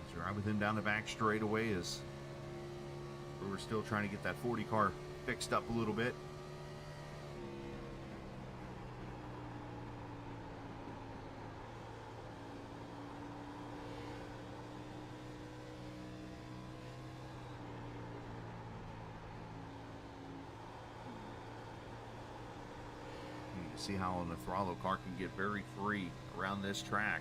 As we ride with him down the back straightaway, as we're still trying to get that 40 car fixed up a little bit. See how an Athralo car can get very free around this track.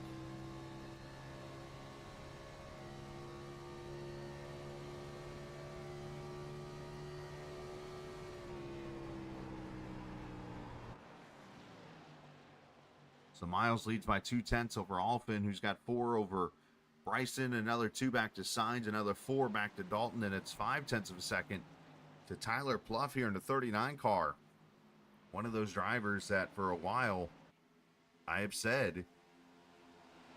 So Miles leads by 2/10 over Alphin, who's got 4 over Bryson, another 2 back to Sainz, another 4 back to Dalton, and it's 0.5 of a second to Tyler Pluff here in the 39 car. One of those drivers that for a while I have said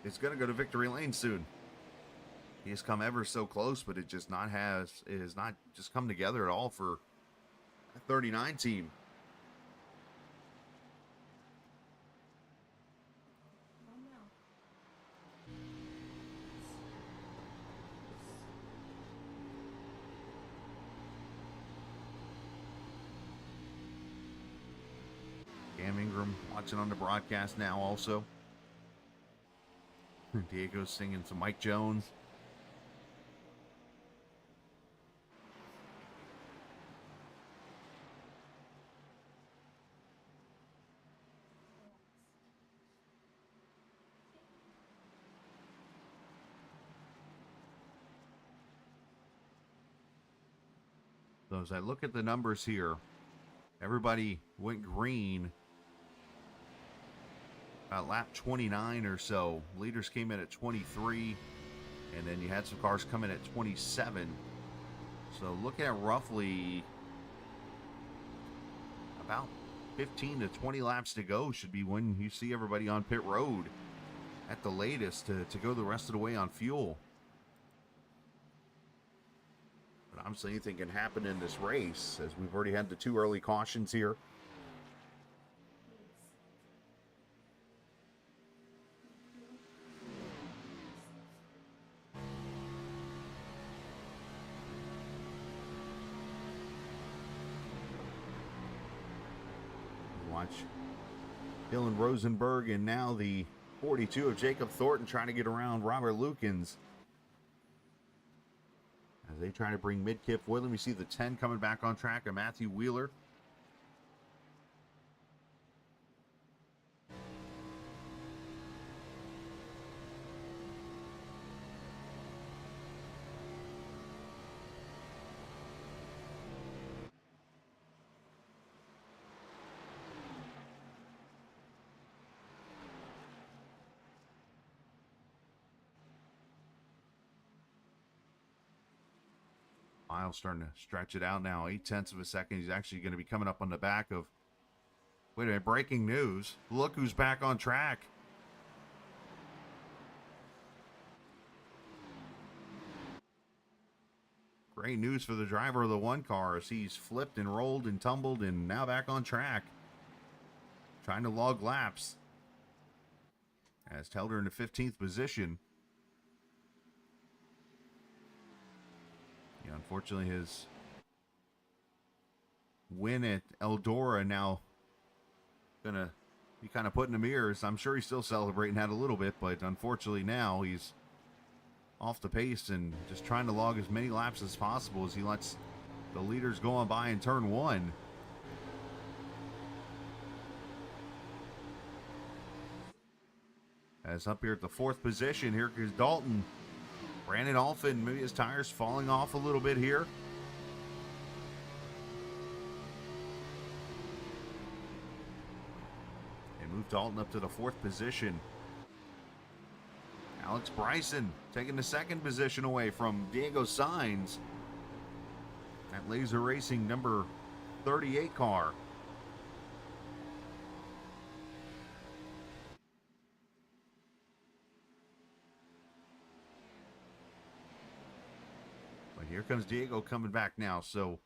is going to go to victory lane soon. He has come ever so close, but it has not just come together at all for the 39 team. Cam Ingram watching on the broadcast now also. Diego's singing some Mike Jones. So as I look at the numbers here, everybody went green about lap 29 or so. Leaders came in at 23, and then you had some cars come in at 27. So looking at roughly about 15 to 20 laps to go should be when you see everybody on pit road at the latest to go the rest of the way on fuel. But obviously anything can happen in this race, as we've already had the 2 early cautions here. Watch Dylan Rosenberg and now the 42 of Jacob Thornton trying to get around Robert Lukens as they try to bring mid-kip with them. We see the 10 coming back on track of Matthew Wheeler. Miles starting to stretch it out now. 0.8 of a second. He's actually going to be coming up on the back of... Wait a minute. Breaking news. Look who's back on track. Great news for the driver of the 1 car as he's flipped and rolled and tumbled and now back on track. Trying to log laps. As held her in the 15th position. Yeah, unfortunately, his win at Eldora now gonna be kind of put in the mirrors. I'm sure he's still celebrating that a little bit, but unfortunately now he's off the pace and just trying to log as many laps as possible as he lets the leaders go on by in turn 1. As up here at the 4th position, here is Dalton. Brandon Alphin, maybe his tires falling off a little bit here. And moved Dalton up to the 4th position. Alex Bryson taking the second position away from Diego Sainz. That Laser Racing number 38 car. But here comes Diego coming back now. So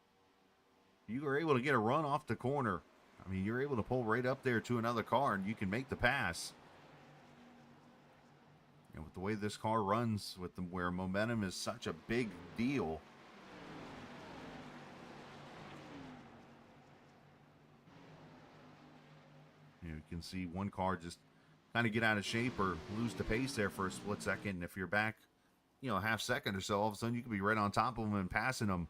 you were able to get a run off the corner. I mean, you're able to pull right up there to another car and you can make the pass. And with the way this car runs, with them where momentum is such a big deal, you can see one car just kind of get out of shape or lose the pace there for a split second. And if you're back, a half second or so, all of a sudden you could be right on top of them and passing them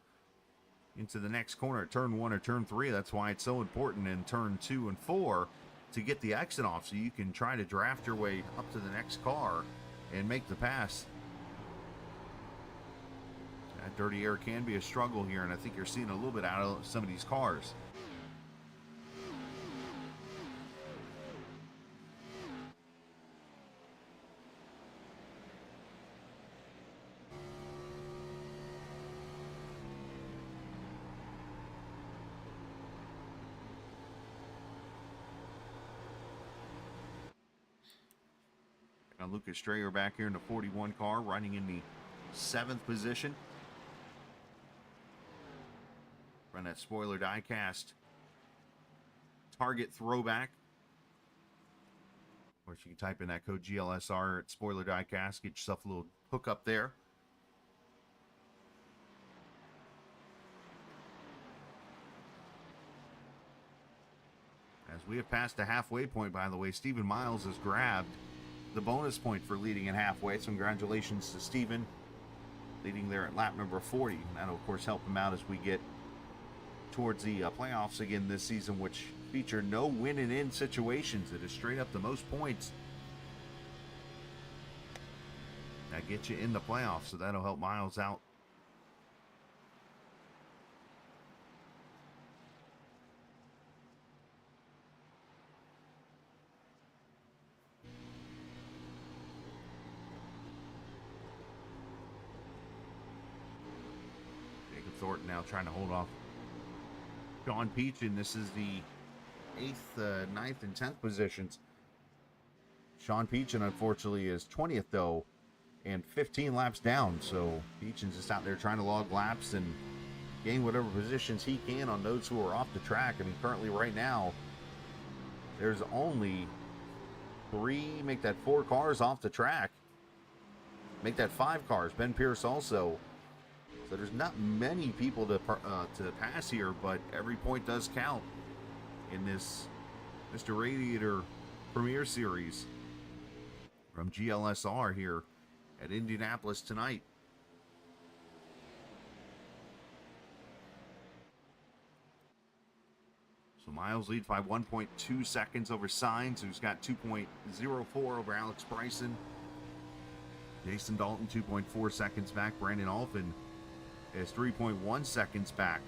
into the next corner at turn 1 or turn 3. That's why it's so important in turn 2 and 4 to get the exit off so you can try to draft your way up to the next car and make the pass. That dirty air can be a struggle here, and I think you're seeing a little bit out of some of these cars. Now Lucas Strayer back here in the 41 car, running in the 7th position. Run that spoiler die-cast target throwback. Of course, you can type in that code GLSR at spoiler die-cast, get yourself a little hook up there. As we have passed the halfway point, by the way, Stephen Miles has grabbed the bonus point for leading in halfway. So congratulations to Stephen, leading there at lap number 40. And that'll, of course, help him out as we get towards the playoffs again this season, which feature no win and in situations. It is straight up the most points that get you in the playoffs. So that'll help Miles out. Thornton now trying to hold off Sean Peach, and this is the 8th, 9th, and 10th positions. Sean Peachin, unfortunately, is 20th, though, and 15 laps down. So Peachin's just out there trying to log laps and gain whatever positions he can on those who are off the track. I mean, currently right now, there's only 4 cars off the track. Make that 5 cars. Ben Pierce also. So there's not many people to pass here, but every point does count in this Mr. Radiator Premier Series from GLSR here at Indianapolis tonight. So Miles leads by 1.2 seconds over Sainz, who's got 2.04 over Alex Bryson. Jason Dalton 2.4 seconds back. Brandon Alphin is 3.1 seconds back.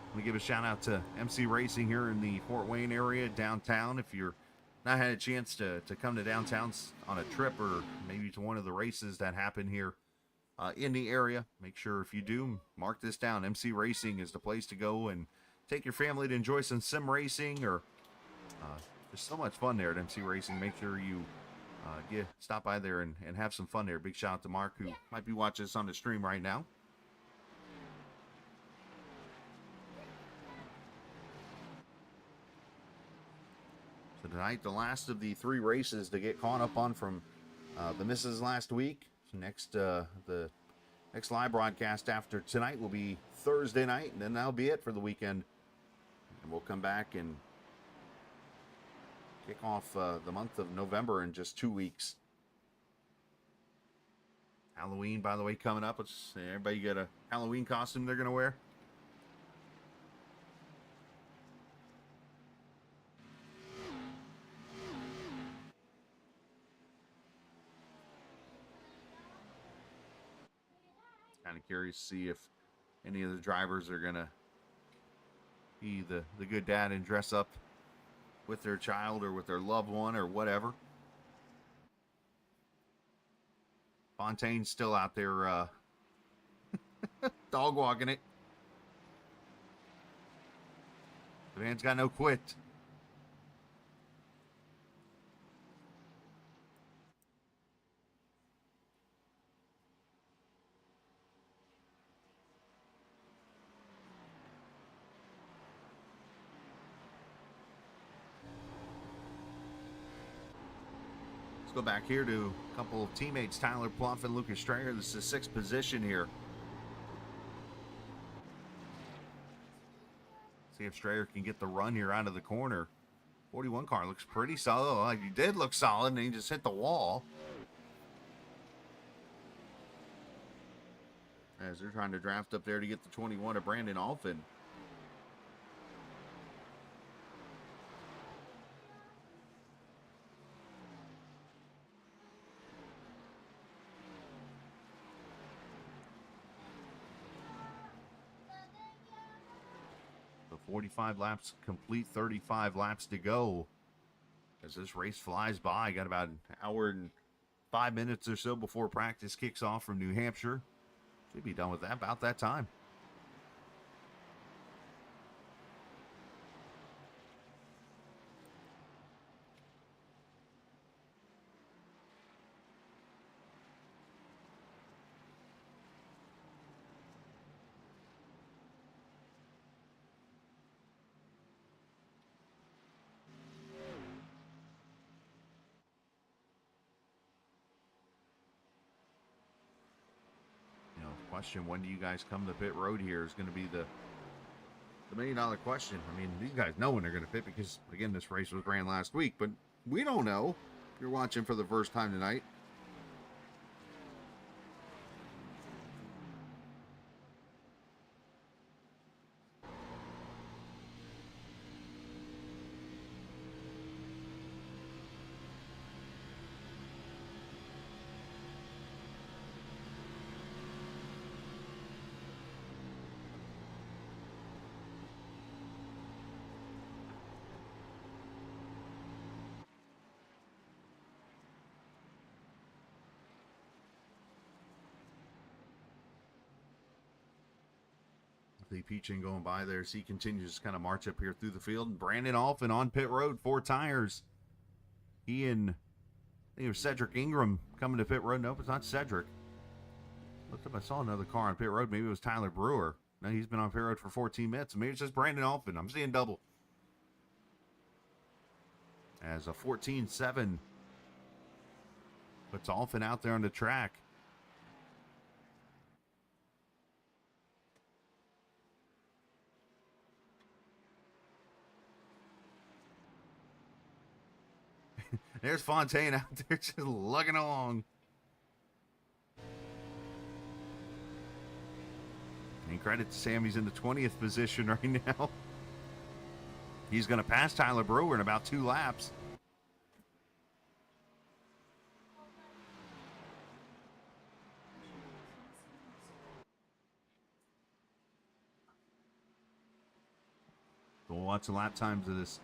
Let me give a shout out to MC Racing here in the Fort Wayne area, downtown. If you're not had a chance to come to downtown on a trip or maybe to one of the races that happen here in the area, make sure if you do, mark this down. MC Racing is the place to go and take your family to enjoy some sim racing, or there's so much fun there at MC Racing. Make sure you stop by there and have some fun there. Big shout out to Mark, who might be watching us on the stream right now. So tonight, the last of the 3 races to get caught up on from the misses last week. So next, the next live broadcast after tonight will be Thursday night, and then that'll be it for the weekend. And we'll come back and kick off the month of November in just 2 weeks. Halloween, by the way, coming up. Everybody got a Halloween costume they're going to wear? Kind of curious to see if any of the drivers are going to be the good dad and dress up with their child or with their loved one or whatever. Fontaine's still out there dog walking it. The man's got no quit. Let's go back here to a couple of teammates, Tyler Pluff and Lucas Strayer. This is the 6th position here. See if Strayer can get the run here out of the corner. 41 car looks pretty solid. Well, he did look solid, and he just hit the wall. As they're trying to draft up there to get the 21 of Brandon Alphin. The 45 laps complete, 35 laps to go. As this race flies by, got about an hour and 5 minutes or so before practice kicks off from New Hampshire. Should be done with that about that time. Question, when do you guys come to pit road here is going to be the $1 million question. I mean, these guys know when they're going to pit because, again, this race was ran last week, but we don't know. If you're watching for the first time tonight. The Peachin going by there as he continues to kind of march up here through the field. And Brandon Alphin on pit road, 4 tires. He and, I think it was Cedric Ingram coming to pit road. Nope, it's not Cedric. Looked up, I saw another car on pit road. Maybe it was Tyler Brewer. No, he's been on pit road for 14 minutes. Maybe it's just Brandon Alphin. I'm seeing double. As a 14-7 puts Alphin out there on the track. There's Fontaine out there just lugging along. And credit to Sam, he's in the 20th position right now. He's going to pass Tyler Brewer in about 2 laps. So we'll watch the lap times of this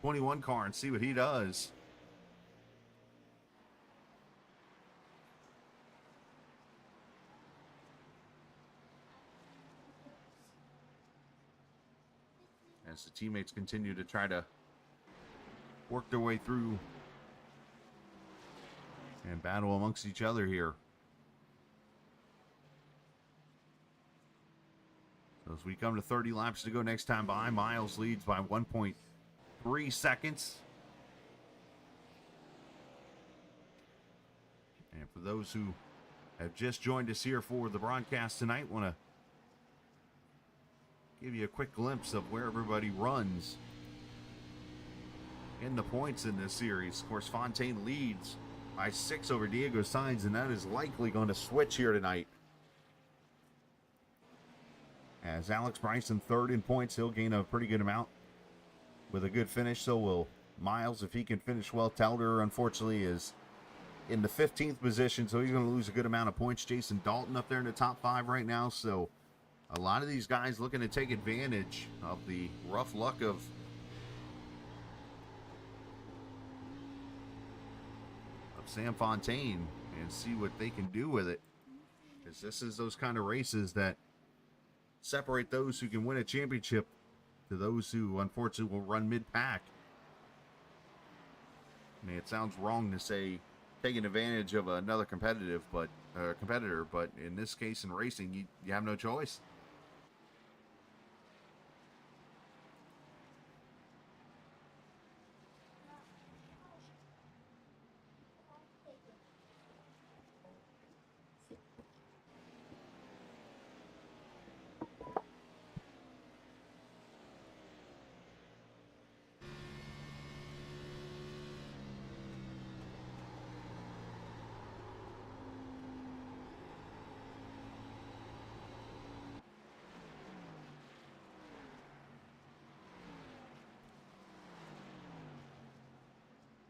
21 car and see what he does. As the teammates continue to try to work their way through and battle amongst each other here. So as we come to 30 laps to go next time by, Miles leads by 1.3 seconds. And for those who have just joined us here for the broadcast tonight, want to give you a quick glimpse of where everybody runs in the points in this series. Of course, Fontaine leads by 6 over Diego Sainz, and that is likely going to switch here tonight. As Alex Bryson third in points, he'll gain a pretty good amount with a good finish. So will Miles if he can finish well. Telder, unfortunately, is in the 15th position, so he's going to lose a good amount of points. Jason Dalton up there in the top 5 right now, so a lot of these guys looking to take advantage of the rough luck of Sam Fontaine and see what they can do with it. Because this is those kind of races that separate those who can win a championship to those who unfortunately will run mid-pack. I mean, it sounds wrong to say taking advantage of another competitor, but in this case in racing, you have no choice.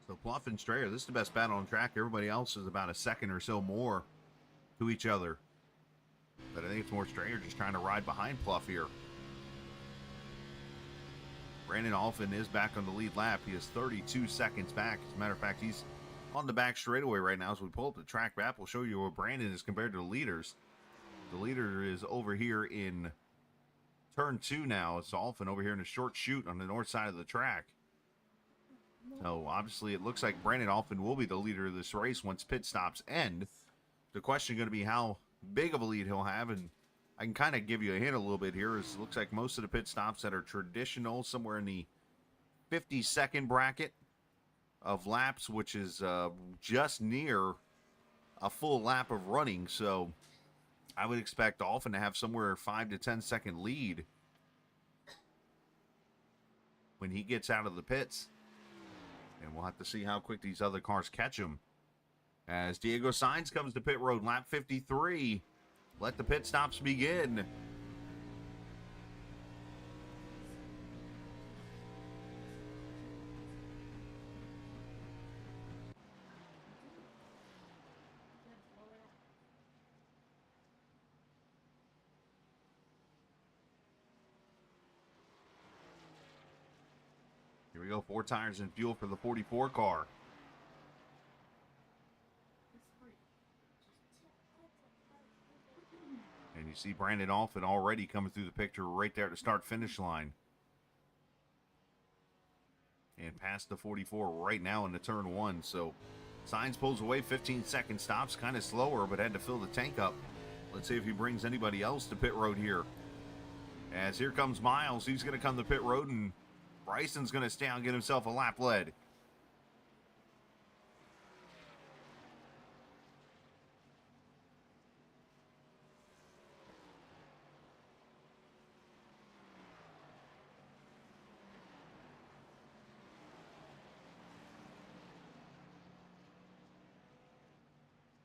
So Pluff and Strayer, this is the best battle on track. Everybody else is about a second or so more to each other. But I think it's more Strayer just trying to ride behind Pluff here. Brandon Alphin is back on the lead lap. He is 32 seconds back. As a matter of fact, he's on the back straightaway right now. As we pull up the track map, we'll show you where Brandon is compared to the leaders. The leader is over here in turn 2 now. It's Alphin over here in a short chute on the north side of the track. So obviously it looks like Brandon Alphin will be the leader of this race once pit stops end. The question going to be how big of a lead he'll have, and I can kind of give you a hint a little bit here. It looks like most of the pit stops that are traditional, somewhere in the 50-second bracket of laps, which is just near a full lap of running. So I would expect Alphin to have somewhere 5 to 10 second lead when he gets out of the pits. And we'll have to see how quick these other cars catch him. As Diego Sainz comes to pit road, lap 53. Let the pit stops begin. Here we go, 4 tires and fuel for the 44 car. And you see Brandon Alphin already coming through the picture right there at the start-finish line. And past the 44 right now into turn 1. So Sainz pulls away, 15-second stops, kind of slower, but had to fill the tank up. Let's see if he brings anybody else to pit road here. As here comes Miles, he's going to come to pit road, and Bryson's going to stay out and get himself a lap lead.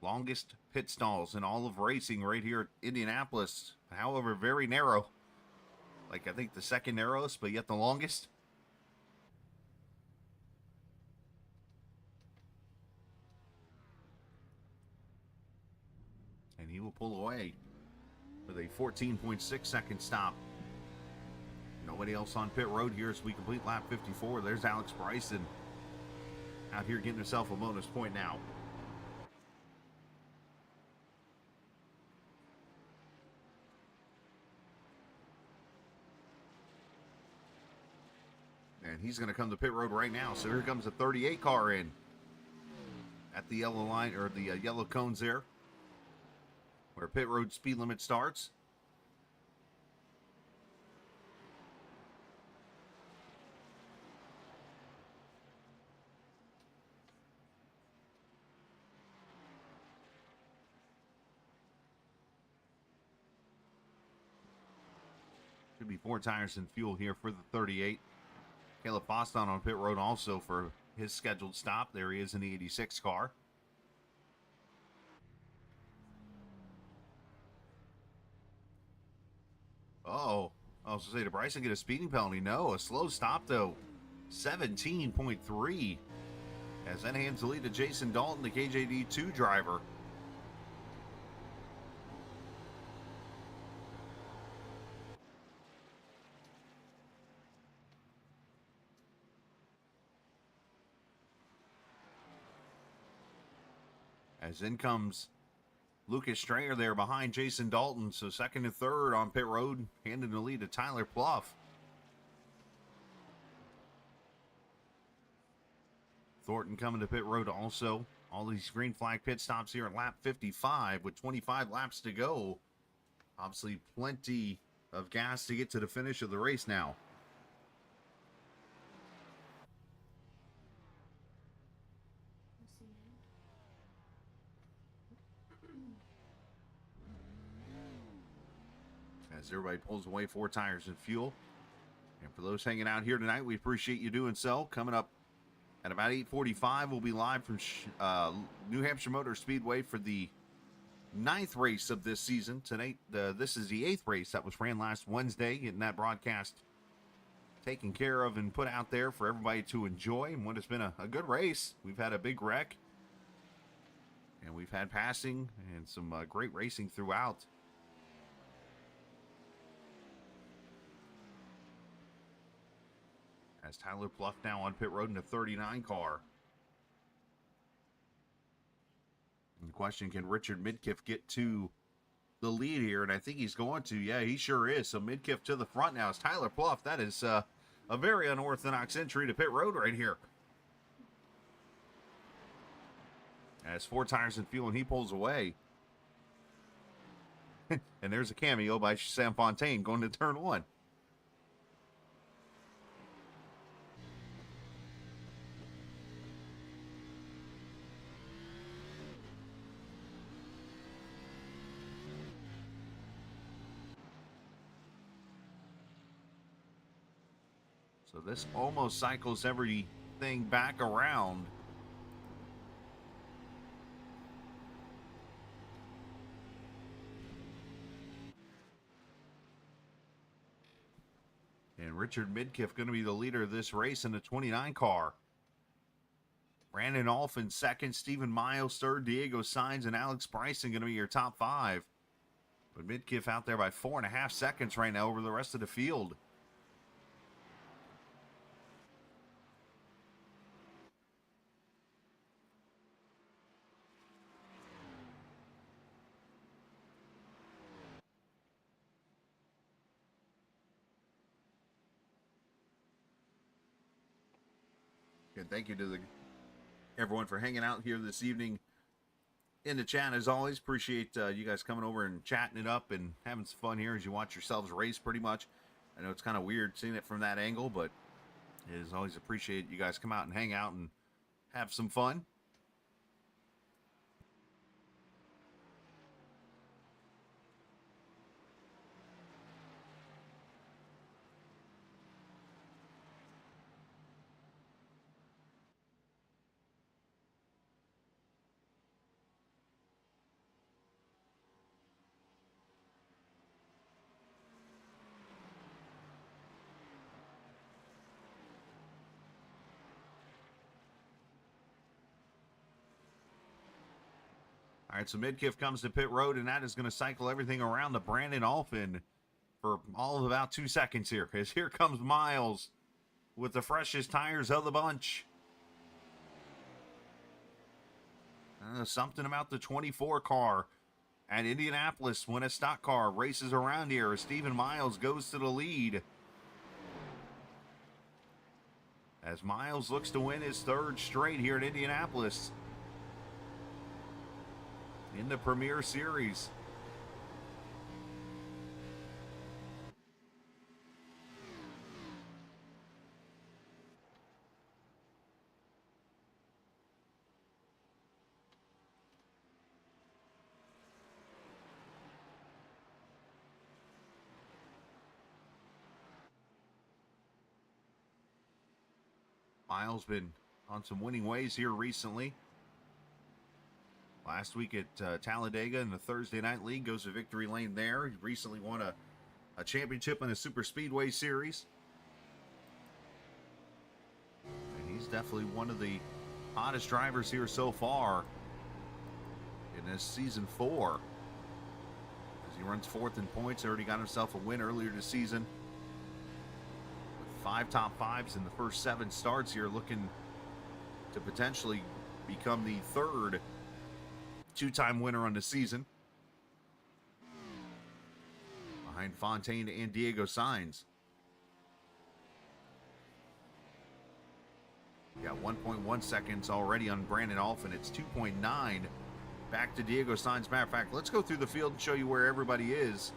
Longest pit stalls in all of racing right here at Indianapolis. However, very narrow. Like, I think the second narrowest, but yet the longest. And he will pull away with a 14.6 second stop. Nobody else on pit road here as we complete lap 54. There's Alex Bryson out here getting himself a bonus point now. And he's going to come to pit road right now. So here comes the 38 car in at the yellow line, or the yellow cones there, where pit road speed limit starts. Should be 4 tires and fuel here for the 38. Caleb Boston on pit road also for his scheduled stop. There he is in the 86 car. Oh, I was going to say, did Bryson get a speeding penalty? No, a slow stop though. 17.3. as that hands the lead to Jason Dalton, the KJD2 driver. As in comes Lucas Strayer there behind Jason Dalton. So second and third on pit road, handing the lead to Tyler Pluff. Thornton coming to pit road also. All these green flag pit stops here at lap 55 with 25 laps to go. Obviously plenty of gas to get to the finish of the race now. As everybody pulls away 4 tires and fuel. And for those hanging out here tonight, we appreciate you doing so. Coming up at about 8:45, we'll be live from New Hampshire Motor Speedway for the 9th race of this season. Tonight, this is the 8th race that was ran last Wednesday, getting that broadcast taken care of and put out there for everybody to enjoy. And what has been a good race. We've had a big wreck, and we've had passing and some great racing throughout. As Tyler Pluff now on pit road in the 39 car. And the question, can Richard Midkiff get to the lead here? And I think he's going to. Yeah, he sure is. So Midkiff to the front now. As Tyler Pluff, that is a very unorthodox entry to pit road right here. As 4 tires and fuel, and he pulls away. And there's a cameo by Sam Fontaine going to turn 1. So this almost cycles everything back around. And Richard Midkiff going to be the leader of this race in the 29 car. Brandon Alphin second, Stephen Miles third, Diego Sainz and Alex Bryson going to be your top 5. But Midkiff out there by 4.5 seconds right now over the rest of the field. And thank you to everyone for hanging out here this evening in the chat. As always, appreciate you guys coming over and chatting it up and having some fun here as you watch yourselves race pretty much. I know it's kind of weird seeing it from that angle, but it is always appreciate you guys come out and hang out and have some fun. All right, so Midkiff comes to pit road, and that is going to cycle everything around to Brandon Alphin for all of about 2 seconds here, because here comes Miles with the freshest tires of the bunch. Something about the 24 car at Indianapolis when a stock car races around here as Stephen Miles goes to the lead. As Miles looks to win his 3rd straight here at Indianapolis in the Premier Series. Miles been on some winning ways here recently. Last week at Talladega in the Thursday Night League, goes to victory lane there. He recently won a championship in the Super Speedway Series. And he's definitely one of the hottest drivers here so far in this season 4. As he runs 4th in points, already got himself a win earlier this season. With 5 top 5s in the first 7 starts here, looking to potentially become the 3rd 2-time winner on the season. Behind Fontaine and Diego Sainz. Got 1.1 seconds already on Brandon Alphin. It's 2.9 back to Diego Sainz. Matter of fact, let's go through the field and show you where everybody is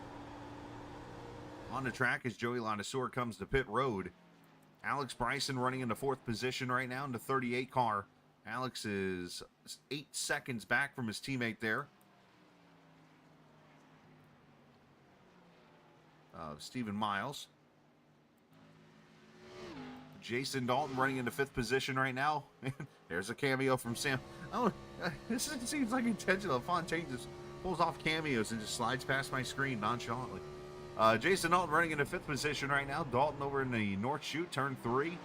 on the track as Joey Ladasseur comes to pit road. Alex Bryson running in the 4th position right now in the 38 car. Alex is 8 seconds back from his teammate there. Stephen Miles. Jason Dalton running into 5th position right now. There's a cameo from Sam. Oh, this seems like intentional. Fontaine just pulls off cameos and just slides past my screen nonchalantly. Jason Dalton running into 5th position right now. Dalton over in the North Chute, turn 3.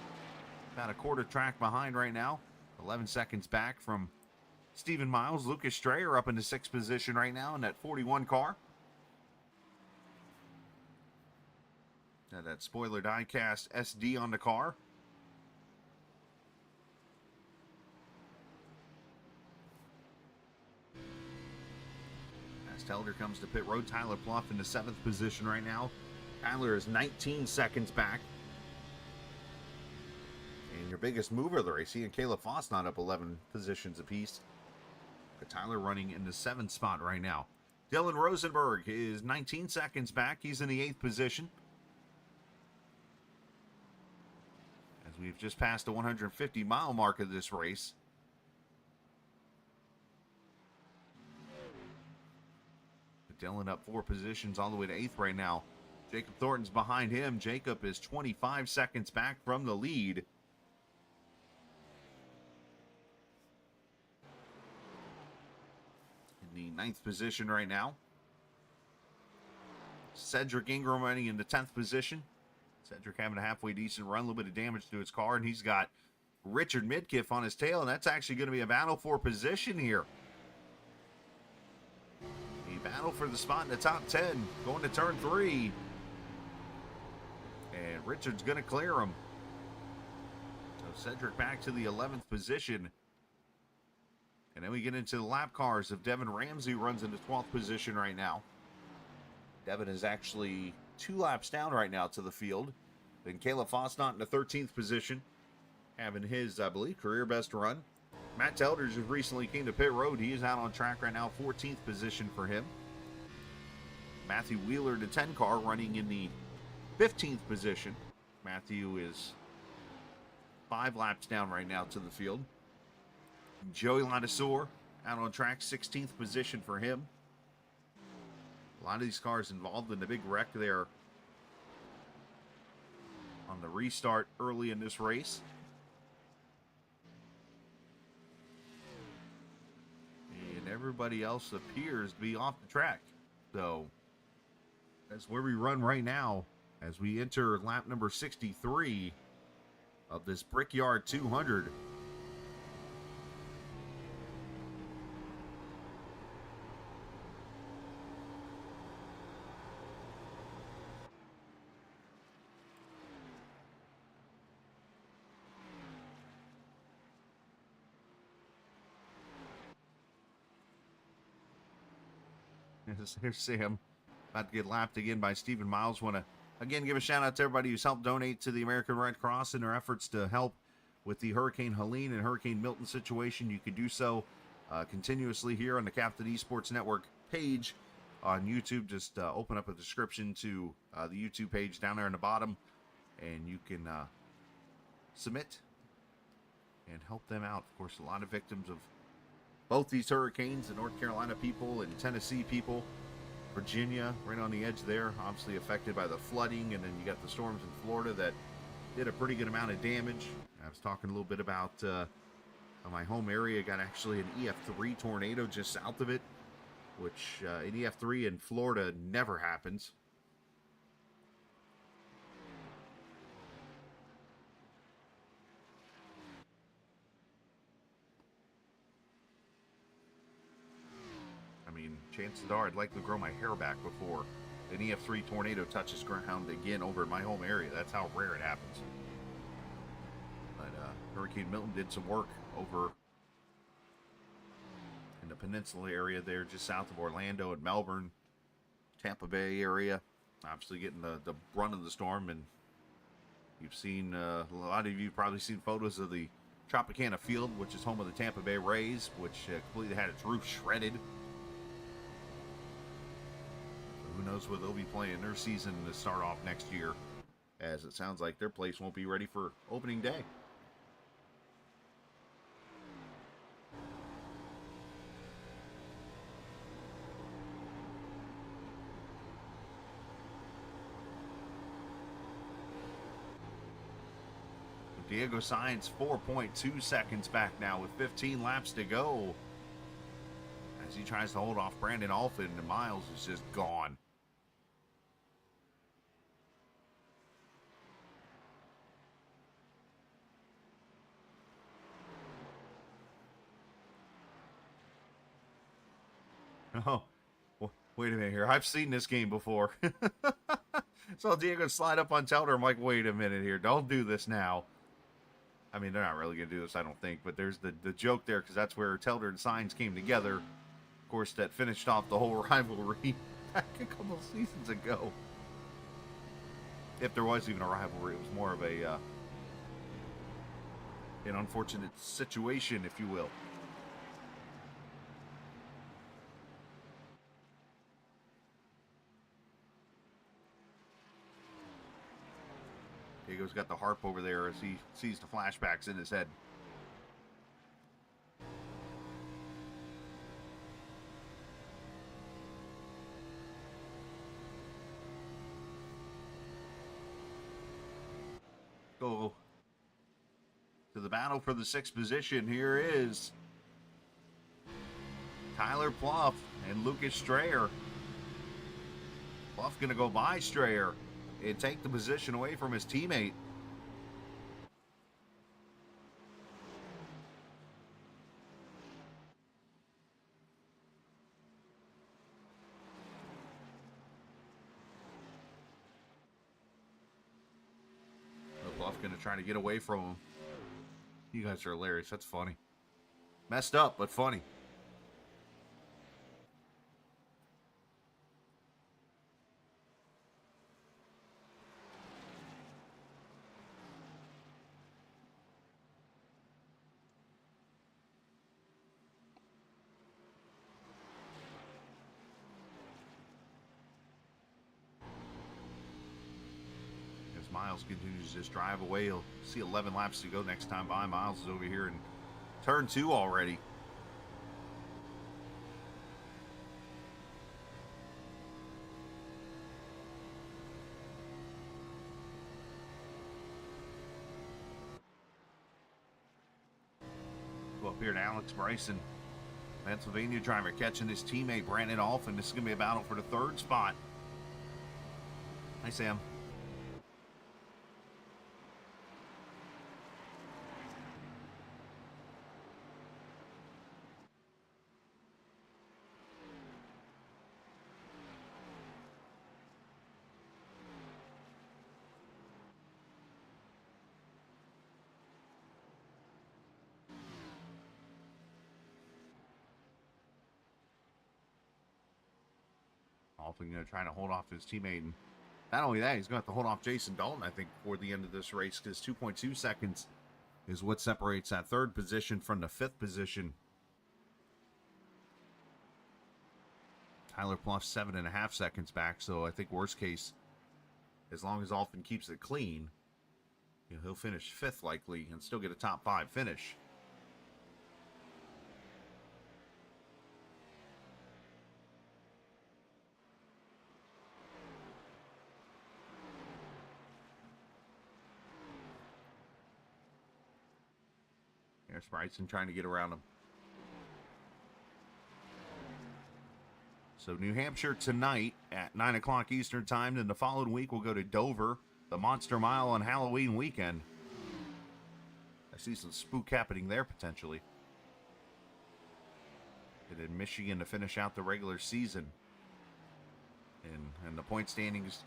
About a quarter track behind right now. 11 seconds back from Stephen Miles. Lucas Strayer up into 6th position right now in that 41 car. Now that spoiler diecast SD on the car. As Telder comes to pit road, Tyler Pluff in the 7th position right now. Tyler is 19 seconds back. And your biggest mover of the race, he and Caleb Foss not up 11 positions apiece. But Tyler running in the 7th spot right now. Dylan Rosenberg is 19 seconds back. He's in the 8th position. As we've just passed the 150-mile mark of this race. Dylan up 4 positions all the way to 8th right now. Jacob Thornton's behind him. Jacob is 25 seconds back from the lead. In the 9th position right now. Cedric Ingram running in the 10th position. Cedric having a halfway decent run, a little bit of damage to his car, and he's got Richard Midkiff on his tail, and that's actually going to be a battle for position here. A battle for the spot in the top 10, going to turn 3. And Richard's going to clear him. So Cedric back to the 11th position. And then we get into the lap cars of Devin Ramsey, runs in the 12th position right now. Devin is actually 2 laps down right now to the field. Then Caleb Fosnot in the 13th position, having his, I believe, career best run. Matt Telders just recently came to pit road. He is out on track right now, 14th position for him. Matthew Wheeler, the 10 car, running in the 15th position. Matthew is 5 laps down right now to the field. Joey Ladasseur out on track, 16th position for him. A lot of these cars involved in the big wreck there on the restart early in this race. And everybody else appears to be off the track. So that's where we run right now as we enter lap number 63 of this Brickyard 200. Here's Sam, about to get lapped again by Stephen Miles. Want to, again, give a shout out to everybody who's helped donate to the American Red Cross in their efforts to help with the Hurricane Helene and Hurricane Milton situation. You could do so continuously here on the Captain eSports Network page on YouTube. Just open up a description to the YouTube page down there in the bottom, and you can submit and help them out. Of course, a lot of victims of both these hurricanes, the North Carolina people and Tennessee people, Virginia, right on the edge there, obviously affected by the flooding, and then you got the storms in Florida that did a pretty good amount of damage. I was talking a little bit about my home area got actually an EF3 tornado just south of it, which an EF3 in Florida never happens. chances are I'd likely grow my hair back before an EF3 tornado touches ground again over in my home area. That's how rare it happens. But Hurricane Milton did some work over in the peninsula area there, just south of Orlando and Melbourne, Tampa Bay area. Obviously getting the brunt of the storm, and you've seen, a lot of you probably seen photos of the Tropicana Field, which is home of the Tampa Bay Rays, which completely had its roof shredded. Who knows where they'll be playing their season to start off next year, as it sounds like their place won't be ready for opening day. Diego Sainz 4.2 seconds back now with 15 laps to go, as he tries to hold off Brandon Alfin, and Miles is just gone. Oh, wait a minute here. I've seen this game before. Saw Diego slide up on Telder. I'm like, wait a minute here. Don't do this now. I mean, they're not really going to do this, I don't think. But there's the joke there, because that's where Telder and Sainz came together. Of course, that finished off the whole rivalry back a couple of seasons ago. If there was even a rivalry, it was more of a an unfortunate situation, if you will. Diego's got the harp over there as he sees the flashbacks in his head. Go to the battle for the 6th position. Here is Tyler Pluff and Lucas Strayer. Pluff going to go by Strayer and take the position away from his teammate. Bluff going to try to get away from him. You guys are hilarious. That's funny. Messed up, but funny. Miles continues to just drive away. He'll see 11 laps to go next time by. Miles is over here in turn 2 already. Go up here to Alex Bryson, Pennsylvania driver, catching his teammate Brandon Alfin. This is going to be a battle for the 3rd spot. Hi, Sam. Alfin going to try to hold off his teammate, and not only that, he's going to have to hold off Jason Dalton, I think, before the end of this race, because 2.2 seconds is what separates that 3rd position from the 5th position. Tyler Pluff 7.5 seconds back, so I think worst case, as long as Alfin keeps it clean, he'll finish 5th likely and still get a top 5 finish. There's Bryson trying to get around him. So New Hampshire tonight at 9 o'clock Eastern Time. Then the following week we'll go to Dover, the Monster Mile on Halloween weekend. I see some spook happening there potentially. and in Michigan to finish out the regular season. And the point standings,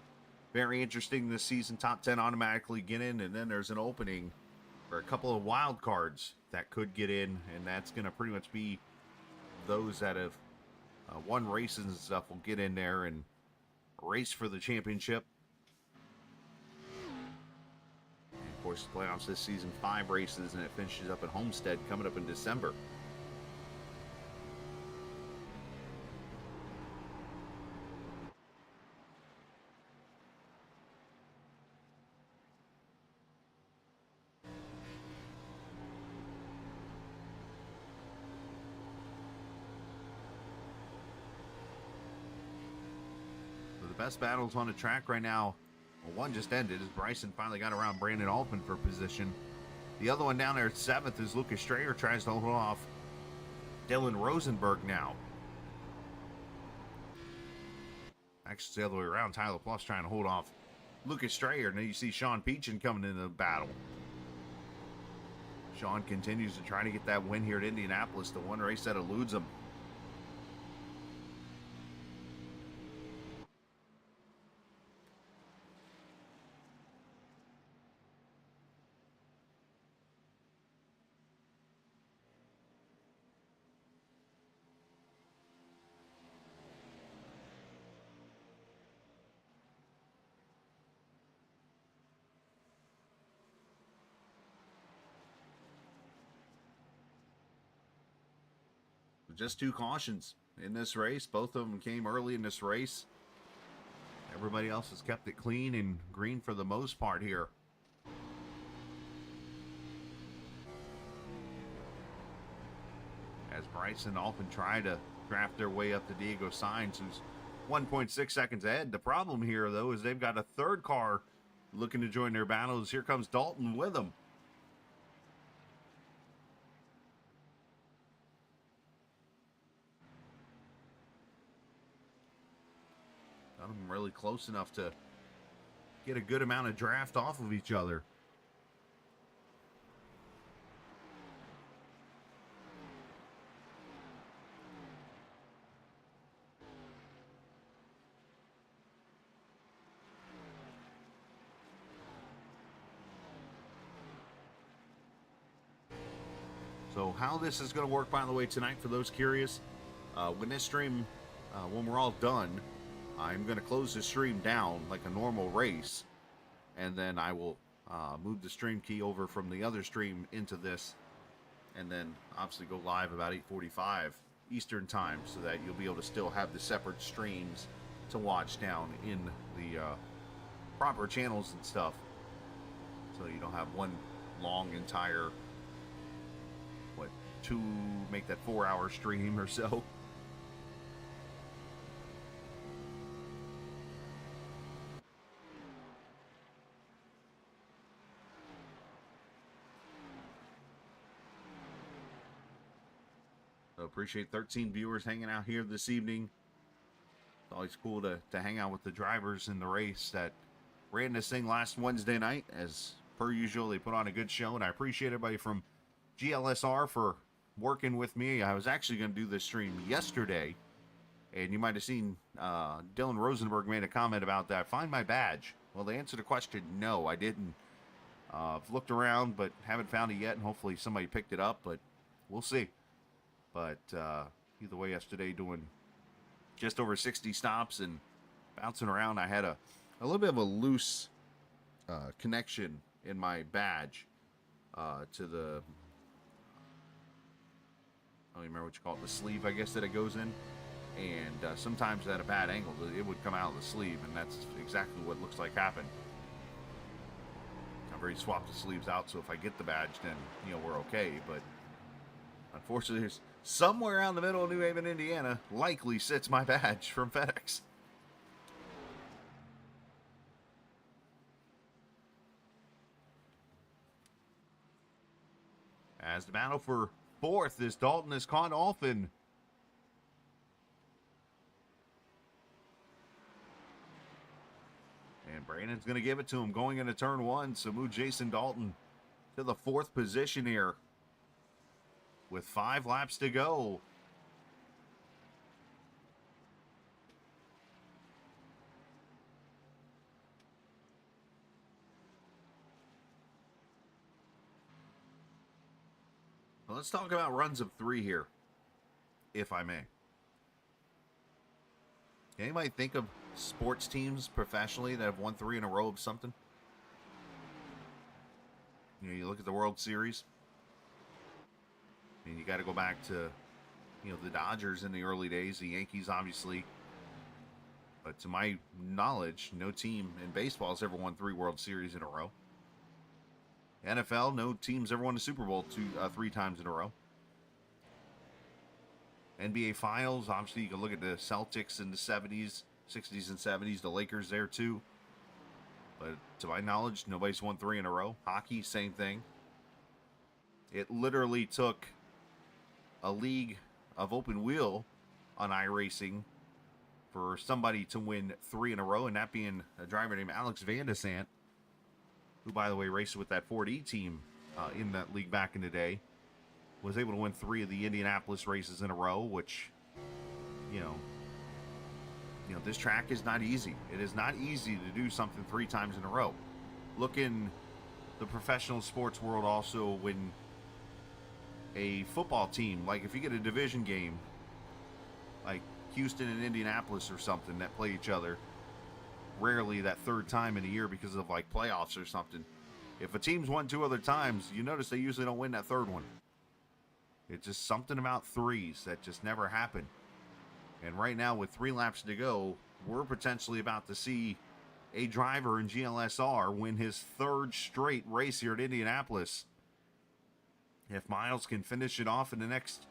very interesting this season. Top 10 automatically get in, and then there's an opening for a couple of wild cards that could get in, and that's going to pretty much be those that have won races and stuff will get in there and race for the championship. And of course, the playoffs this season, 5 races, and it finishes up at Homestead coming up in December. Best battles on the track right now. Well, one just ended as Bryson finally got around Brandon Altman for position. The other one down there at 7th is Lucas Strayer tries to hold off Dylan Rosenberg now. Actually, it's the other way around. Tyler Plus trying to hold off Lucas Strayer. Now you see Sean Peachin coming into the battle. Sean continues to try to get that win here at Indianapolis, the one race that eludes him. Just 2 cautions in this race. Both of them came early in this race. Everybody else has kept it clean and green for the most part here. As Bryson and Alpin try to draft their way up to Diego Sainz, who's 1.6 seconds ahead. The problem here, though, is they've got a third car looking to join their battles. Here comes Dalton with them. Got them really close enough to get a good amount of draft off of each other. So how this is going to work, by the way, tonight, for those curious, when this stream, when we're all done, I'm going to close the stream down like a normal race, and then I will move the stream key over from the other stream into this, and then obviously go live about 8:45 Eastern time, so that you'll be able to still have the separate streams to watch down in the proper channels and stuff, so you don't have one long entire, make that 4-hour stream or so. So appreciate 13 viewers hanging out here this evening. It's always cool to hang out with the drivers in the race that ran this thing last Wednesday night. As per usual, they put on a good show, and I appreciate everybody from GLSR for working with me. I was actually going to do this stream yesterday, and you might have seen Dylan Rosenberg made a comment about that. Find my badge. Well, the answer to the question, no, I didn't. I've looked around, but haven't found it yet, and hopefully somebody picked it up, but we'll see. But either way, yesterday doing just over 60 stops and bouncing around, I had a little bit of a loose connection in my badge to the, I don't even remember what you call it, the sleeve, I guess, that it goes in. And sometimes at a bad angle, it would come out of the sleeve, and that's exactly what looks like happened. I've already swapped the sleeves out, so if I get the badge, then, you know, we're okay. But unfortunately, there's somewhere around the middle of New Haven, Indiana, likely sits my badge from FedEx. As the battle for 4th is Dalton has caught Alphin. And Brandon's going to give it to him going into turn 1. So move Jason Dalton to the 4th position here with 5 laps to go. Well, let's talk about runs of 3 here, if I may. Anybody think of sports teams professionally that have won 3 in a row of something? You know, you look at the World Series, and you got to go back to, you know, the Dodgers in the early days, the Yankees, obviously. But to my knowledge, no team in baseball has ever won 3 World Series in a row. NFL, no team's ever won the Super Bowl 3 times in a row. NBA Finals, obviously you can look at the Celtics in the 70s, 60s and 70s, the Lakers there too. But to my knowledge, nobody's won 3 in a row. Hockey, same thing. It literally took a league of open wheel on iRacing for somebody to win 3 in a row, and that being a driver named Alex Van de Sant, who, by the way, raced with that Ford E team in that league back in the day, was able to win 3 of the Indianapolis races in a row, which, you know, this track is not easy. It is not easy to do something 3 times in a row. Look in the professional sports world also when a football team, like if you get a division game, like Houston and Indianapolis or something that play each other, rarely that 3rd time in a year because of like playoffs or something. If a team's won 2 other times, you notice they usually don't win that 3rd one. It's just something about 3s that just never happen. And right now with 3 laps to go, we're potentially about to see a driver in GLSR win his 3rd straight race here at Indianapolis. If Miles can finish it off in the next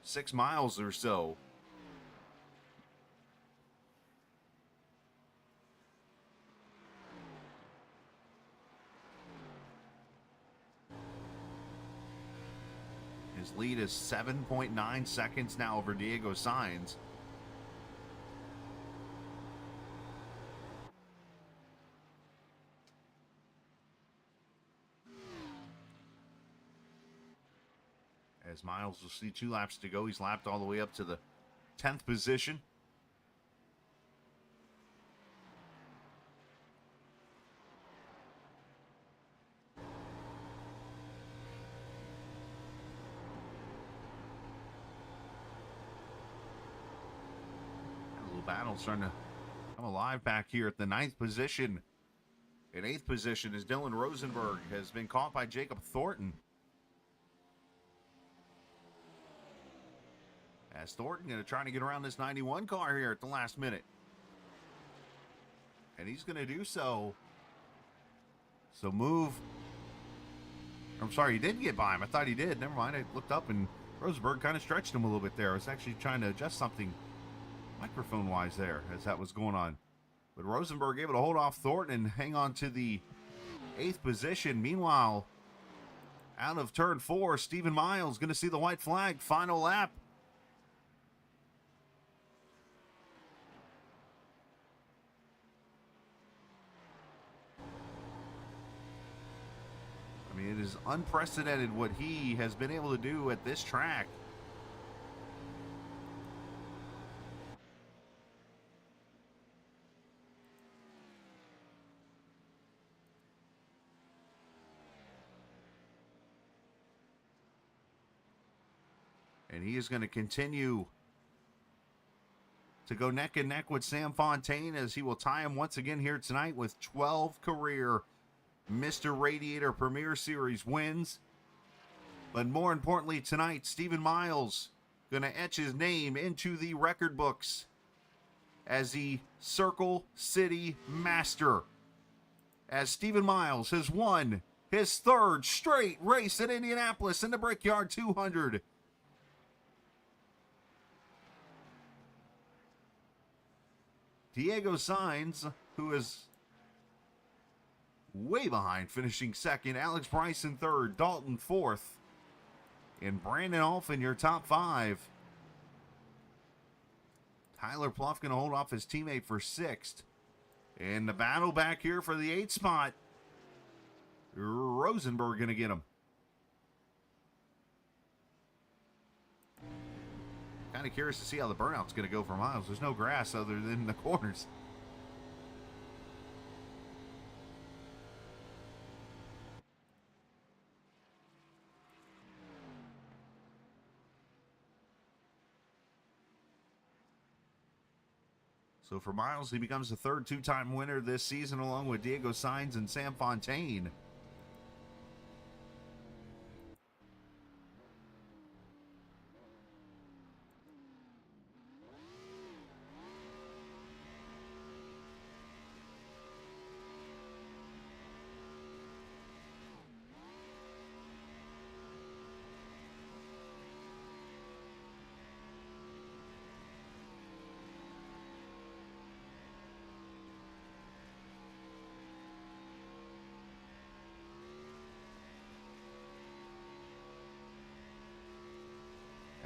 6 miles or so, his lead is 7.9 seconds now over Diego Sainz. As Miles will see 2 laps to go, he's lapped all the way up to the 10th position. Battle starting to come alive back here at the 9th position. In 8th position is Dylan Rosenberg, has been caught by Jacob Thornton. As Thornton going to try to get around this 91 car here at the last minute. And he's going to do so. So move. I'm sorry, he didn't get by him. I thought he did. Never mind. I looked up and Rosenberg kind of stretched him a little bit there. I was actually trying to adjust something microphone wise there as that was going on. But Rosenberg able to hold off Thornton and hang on to the 8th position. Meanwhile, out of turn 4, Stephen Miles going to see the white flag. Final lap. I mean, it is unprecedented what he has been able to do at this track. And he is going to continue to go neck and neck with Sam Fontaine as he will tie him once again here tonight with 12 career Mr. Radiator Premier Series wins. But more importantly tonight, Stephen Miles going to etch his name into the record books as the Circle City Master. As Stephen Miles has won his 3rd straight race at Indianapolis in the Brickyard 200. Diego Sainz, who is way behind, finishing 2nd. Alex Bryson 3rd. Dalton 4th. And Brandon Alphin, your top 5. Tyler Pluff going to hold off his teammate for 6th. And the battle back here for the 8th spot. Rosenberg going to get him. Kind of curious to see how the burnout's going to go for Miles. There's no grass other than the corners. So for Miles, he becomes the third two-time winner this season, along with Diego Sainz and Sam Fontaine.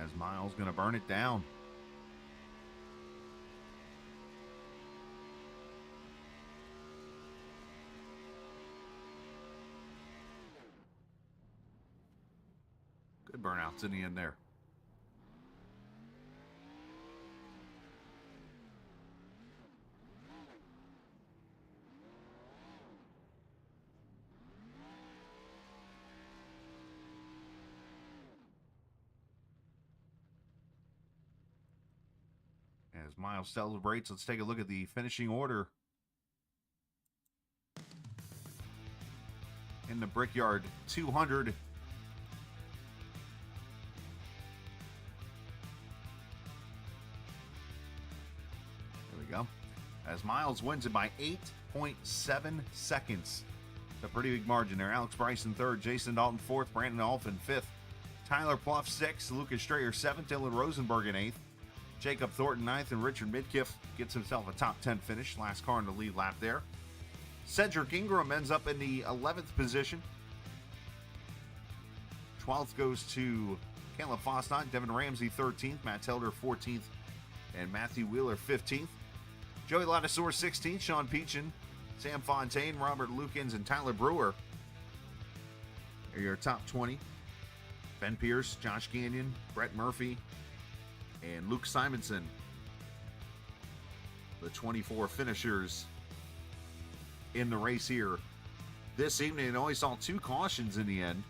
As Miles going to burn it down. Good burnouts in the end there. As Miles celebrates, let's take a look at the finishing order in the Brickyard 200. There we go. As Miles wins it by 8.7 seconds. It's a pretty big margin there. Alex Bryson third, Jason Dalton fourth, Brandon Alphin fifth, Tyler Pluff sixth, Lucas Strayer seventh, Dylan Rosenberg in eighth, Jacob Thornton ninth, and Richard Midkiff gets himself a top 10 finish. Last car in the lead lap there. Cedric Ingram ends up in the 11th position. 12th goes to Caleb Fosnot, Devin Ramsey 13th, Matt Helder 14th, and Matthew Wheeler 15th. Joey Ladisor 16th, Sean Peachin, Sam Fontaine, Robert Lukens, and Tyler Brewer are your top 20. Ben Pierce, Josh Gagnon, Brett Murphy, and Luke Simonson, the 24 finishers in the race here this evening. And only saw 2 cautions in the end.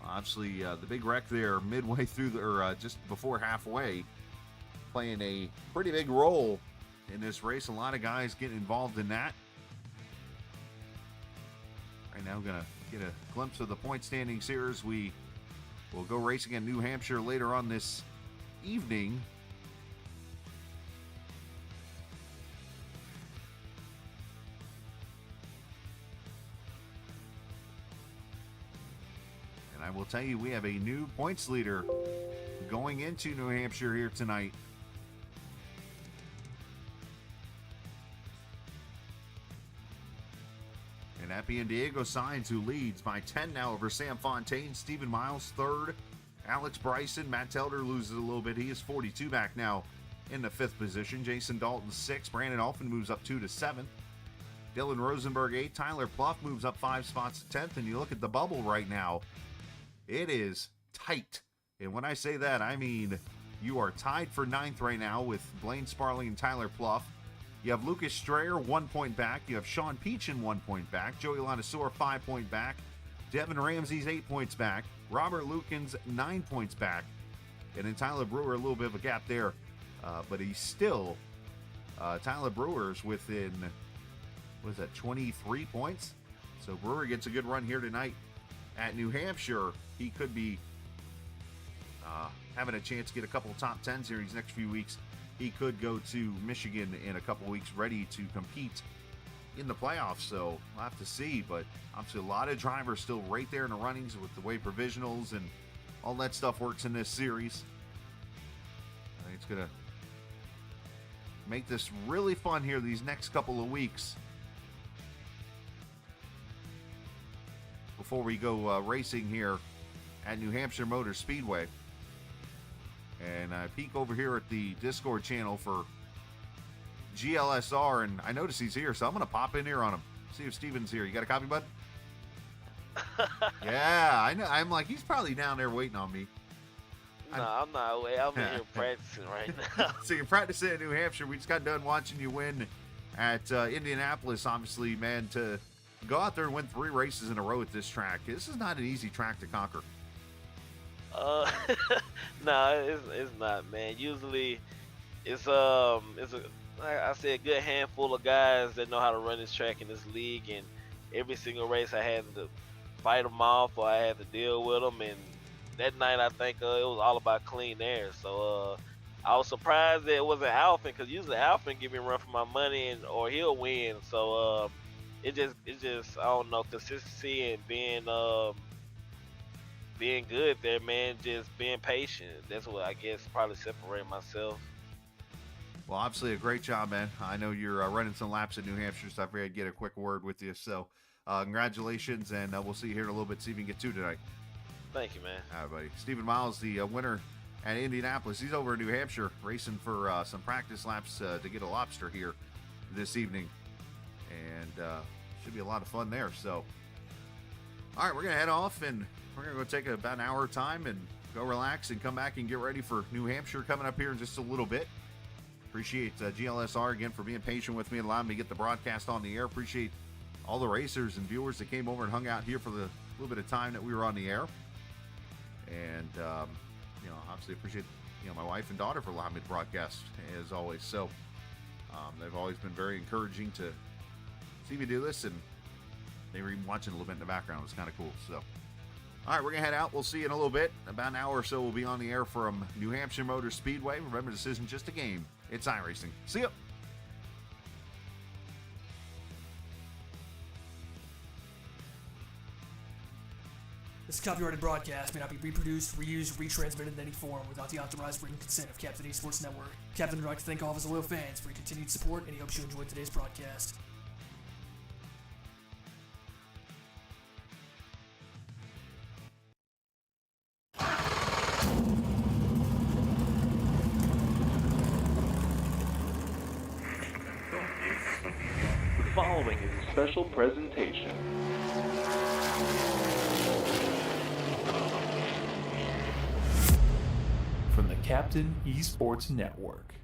Obviously, the big wreck there midway through, or just before halfway, playing a pretty big role in this race. A lot of guys getting involved in that. Right now, going to get a glimpse of the point standings here as we will go racing in New Hampshire later on this evening. And I will tell you, we have a new points leader going into New Hampshire here tonight. And that being Diego Sainz, who leads by 10 now over Sam Fontaine. Stephen Miles third. Alex Bryson. Matt Telder loses a little bit. He is 42 back now in the 5th position. Jason Dalton 6th. Brandon Alphin moves up 2 to 7th. Dylan Rosenberg 8th. Tyler Pluff moves up 5 spots to 10th. And you look at the bubble right now, it is tight. And when I say that, I mean you are tied for 9th right now with Blaine Sparling and Tyler Pluff. You have Lucas Strayer 1 point back. You have Sean Peachin 1 point back. Joey Ladisor 5 point back. Devin Ramsey's 8 points back. Robert Lukens 9 points back. And then Tyler Brewer, a little bit of a gap there. But he's still, Tyler Brewer's within, what is that, 23 points? So Brewer gets a good run here tonight at New Hampshire. He could be having a chance to get a couple of top 10s here these next few weeks. He could go to Michigan in a couple weeks ready to compete in the playoffs. So we'll have to see. But obviously a lot of drivers still right there in the runnings with the way provisionals and all that stuff works in this series. I think it's going to make this really fun here these next couple of weeks before we go racing here at New Hampshire Motor Speedway. And I peek over here at the Discord channel for GLSR, and I notice he's here, so I'm going to pop in here on him. See if Steven's here. You got a copy, bud? Yeah, I know. I'm like, he's probably down there waiting on me. No, I'm not away. I'm in here practicing right now. So you're practicing in New Hampshire. We just got done watching you win at Indianapolis, obviously, man. To go out there and win 3 races in a row at this track, this is not an easy track to conquer. Uh, nah, it's not, man. Usually, it's a like I said, a good handful of guys that know how to run this track in this league, and every single race I had to fight them off or I had to deal with them. And that night, I think it was all about clean air. So I was surprised that it wasn't Alvin, because usually Alvin give me a run for my money, and or he'll win. So it just I don't know, consistency and being good there, man. Just being patient. That's what I guess probably separate myself. Well, obviously a great job, man. I know you're running some laps in New Hampshire, so I figured I'd get a quick word with you. So congratulations, and we'll see you here in a little bit, see if you can get two tonight. Thank you, man. All right, buddy. Stephen Miles, the winner at Indianapolis. He's over in New Hampshire racing for some practice laps to get a lobster here this evening. And should be a lot of fun there. So, all right, we're going to head off, and we're going to go take about an hour time and go relax and come back and get ready for New Hampshire coming up here in just a little bit. Appreciate GLSR again for being patient with me and allowing me to get the broadcast on the air. Appreciate all the racers and viewers that came over and hung out here for the little bit of time that we were on the air. And, obviously appreciate, my wife and daughter for allowing me to broadcast, as always. So, they've always been very encouraging to see me do this, and they were even watching a little bit in the background. It was kind of cool. So, all right, we're going to head out. We'll see you in a little bit. About an hour or so, we'll be on the air from New Hampshire Motor Speedway. Remember, this isn't just a game. It's iRacing. See ya. This copyrighted broadcast may not be reproduced, reused, retransmitted in any form without the authorized written consent of Captain eSports Network. Captain would like to thank all of his loyal fans for your continued support, and he hopes you enjoyed today's broadcast. The following is a special presentation. From the Captain eSports Network.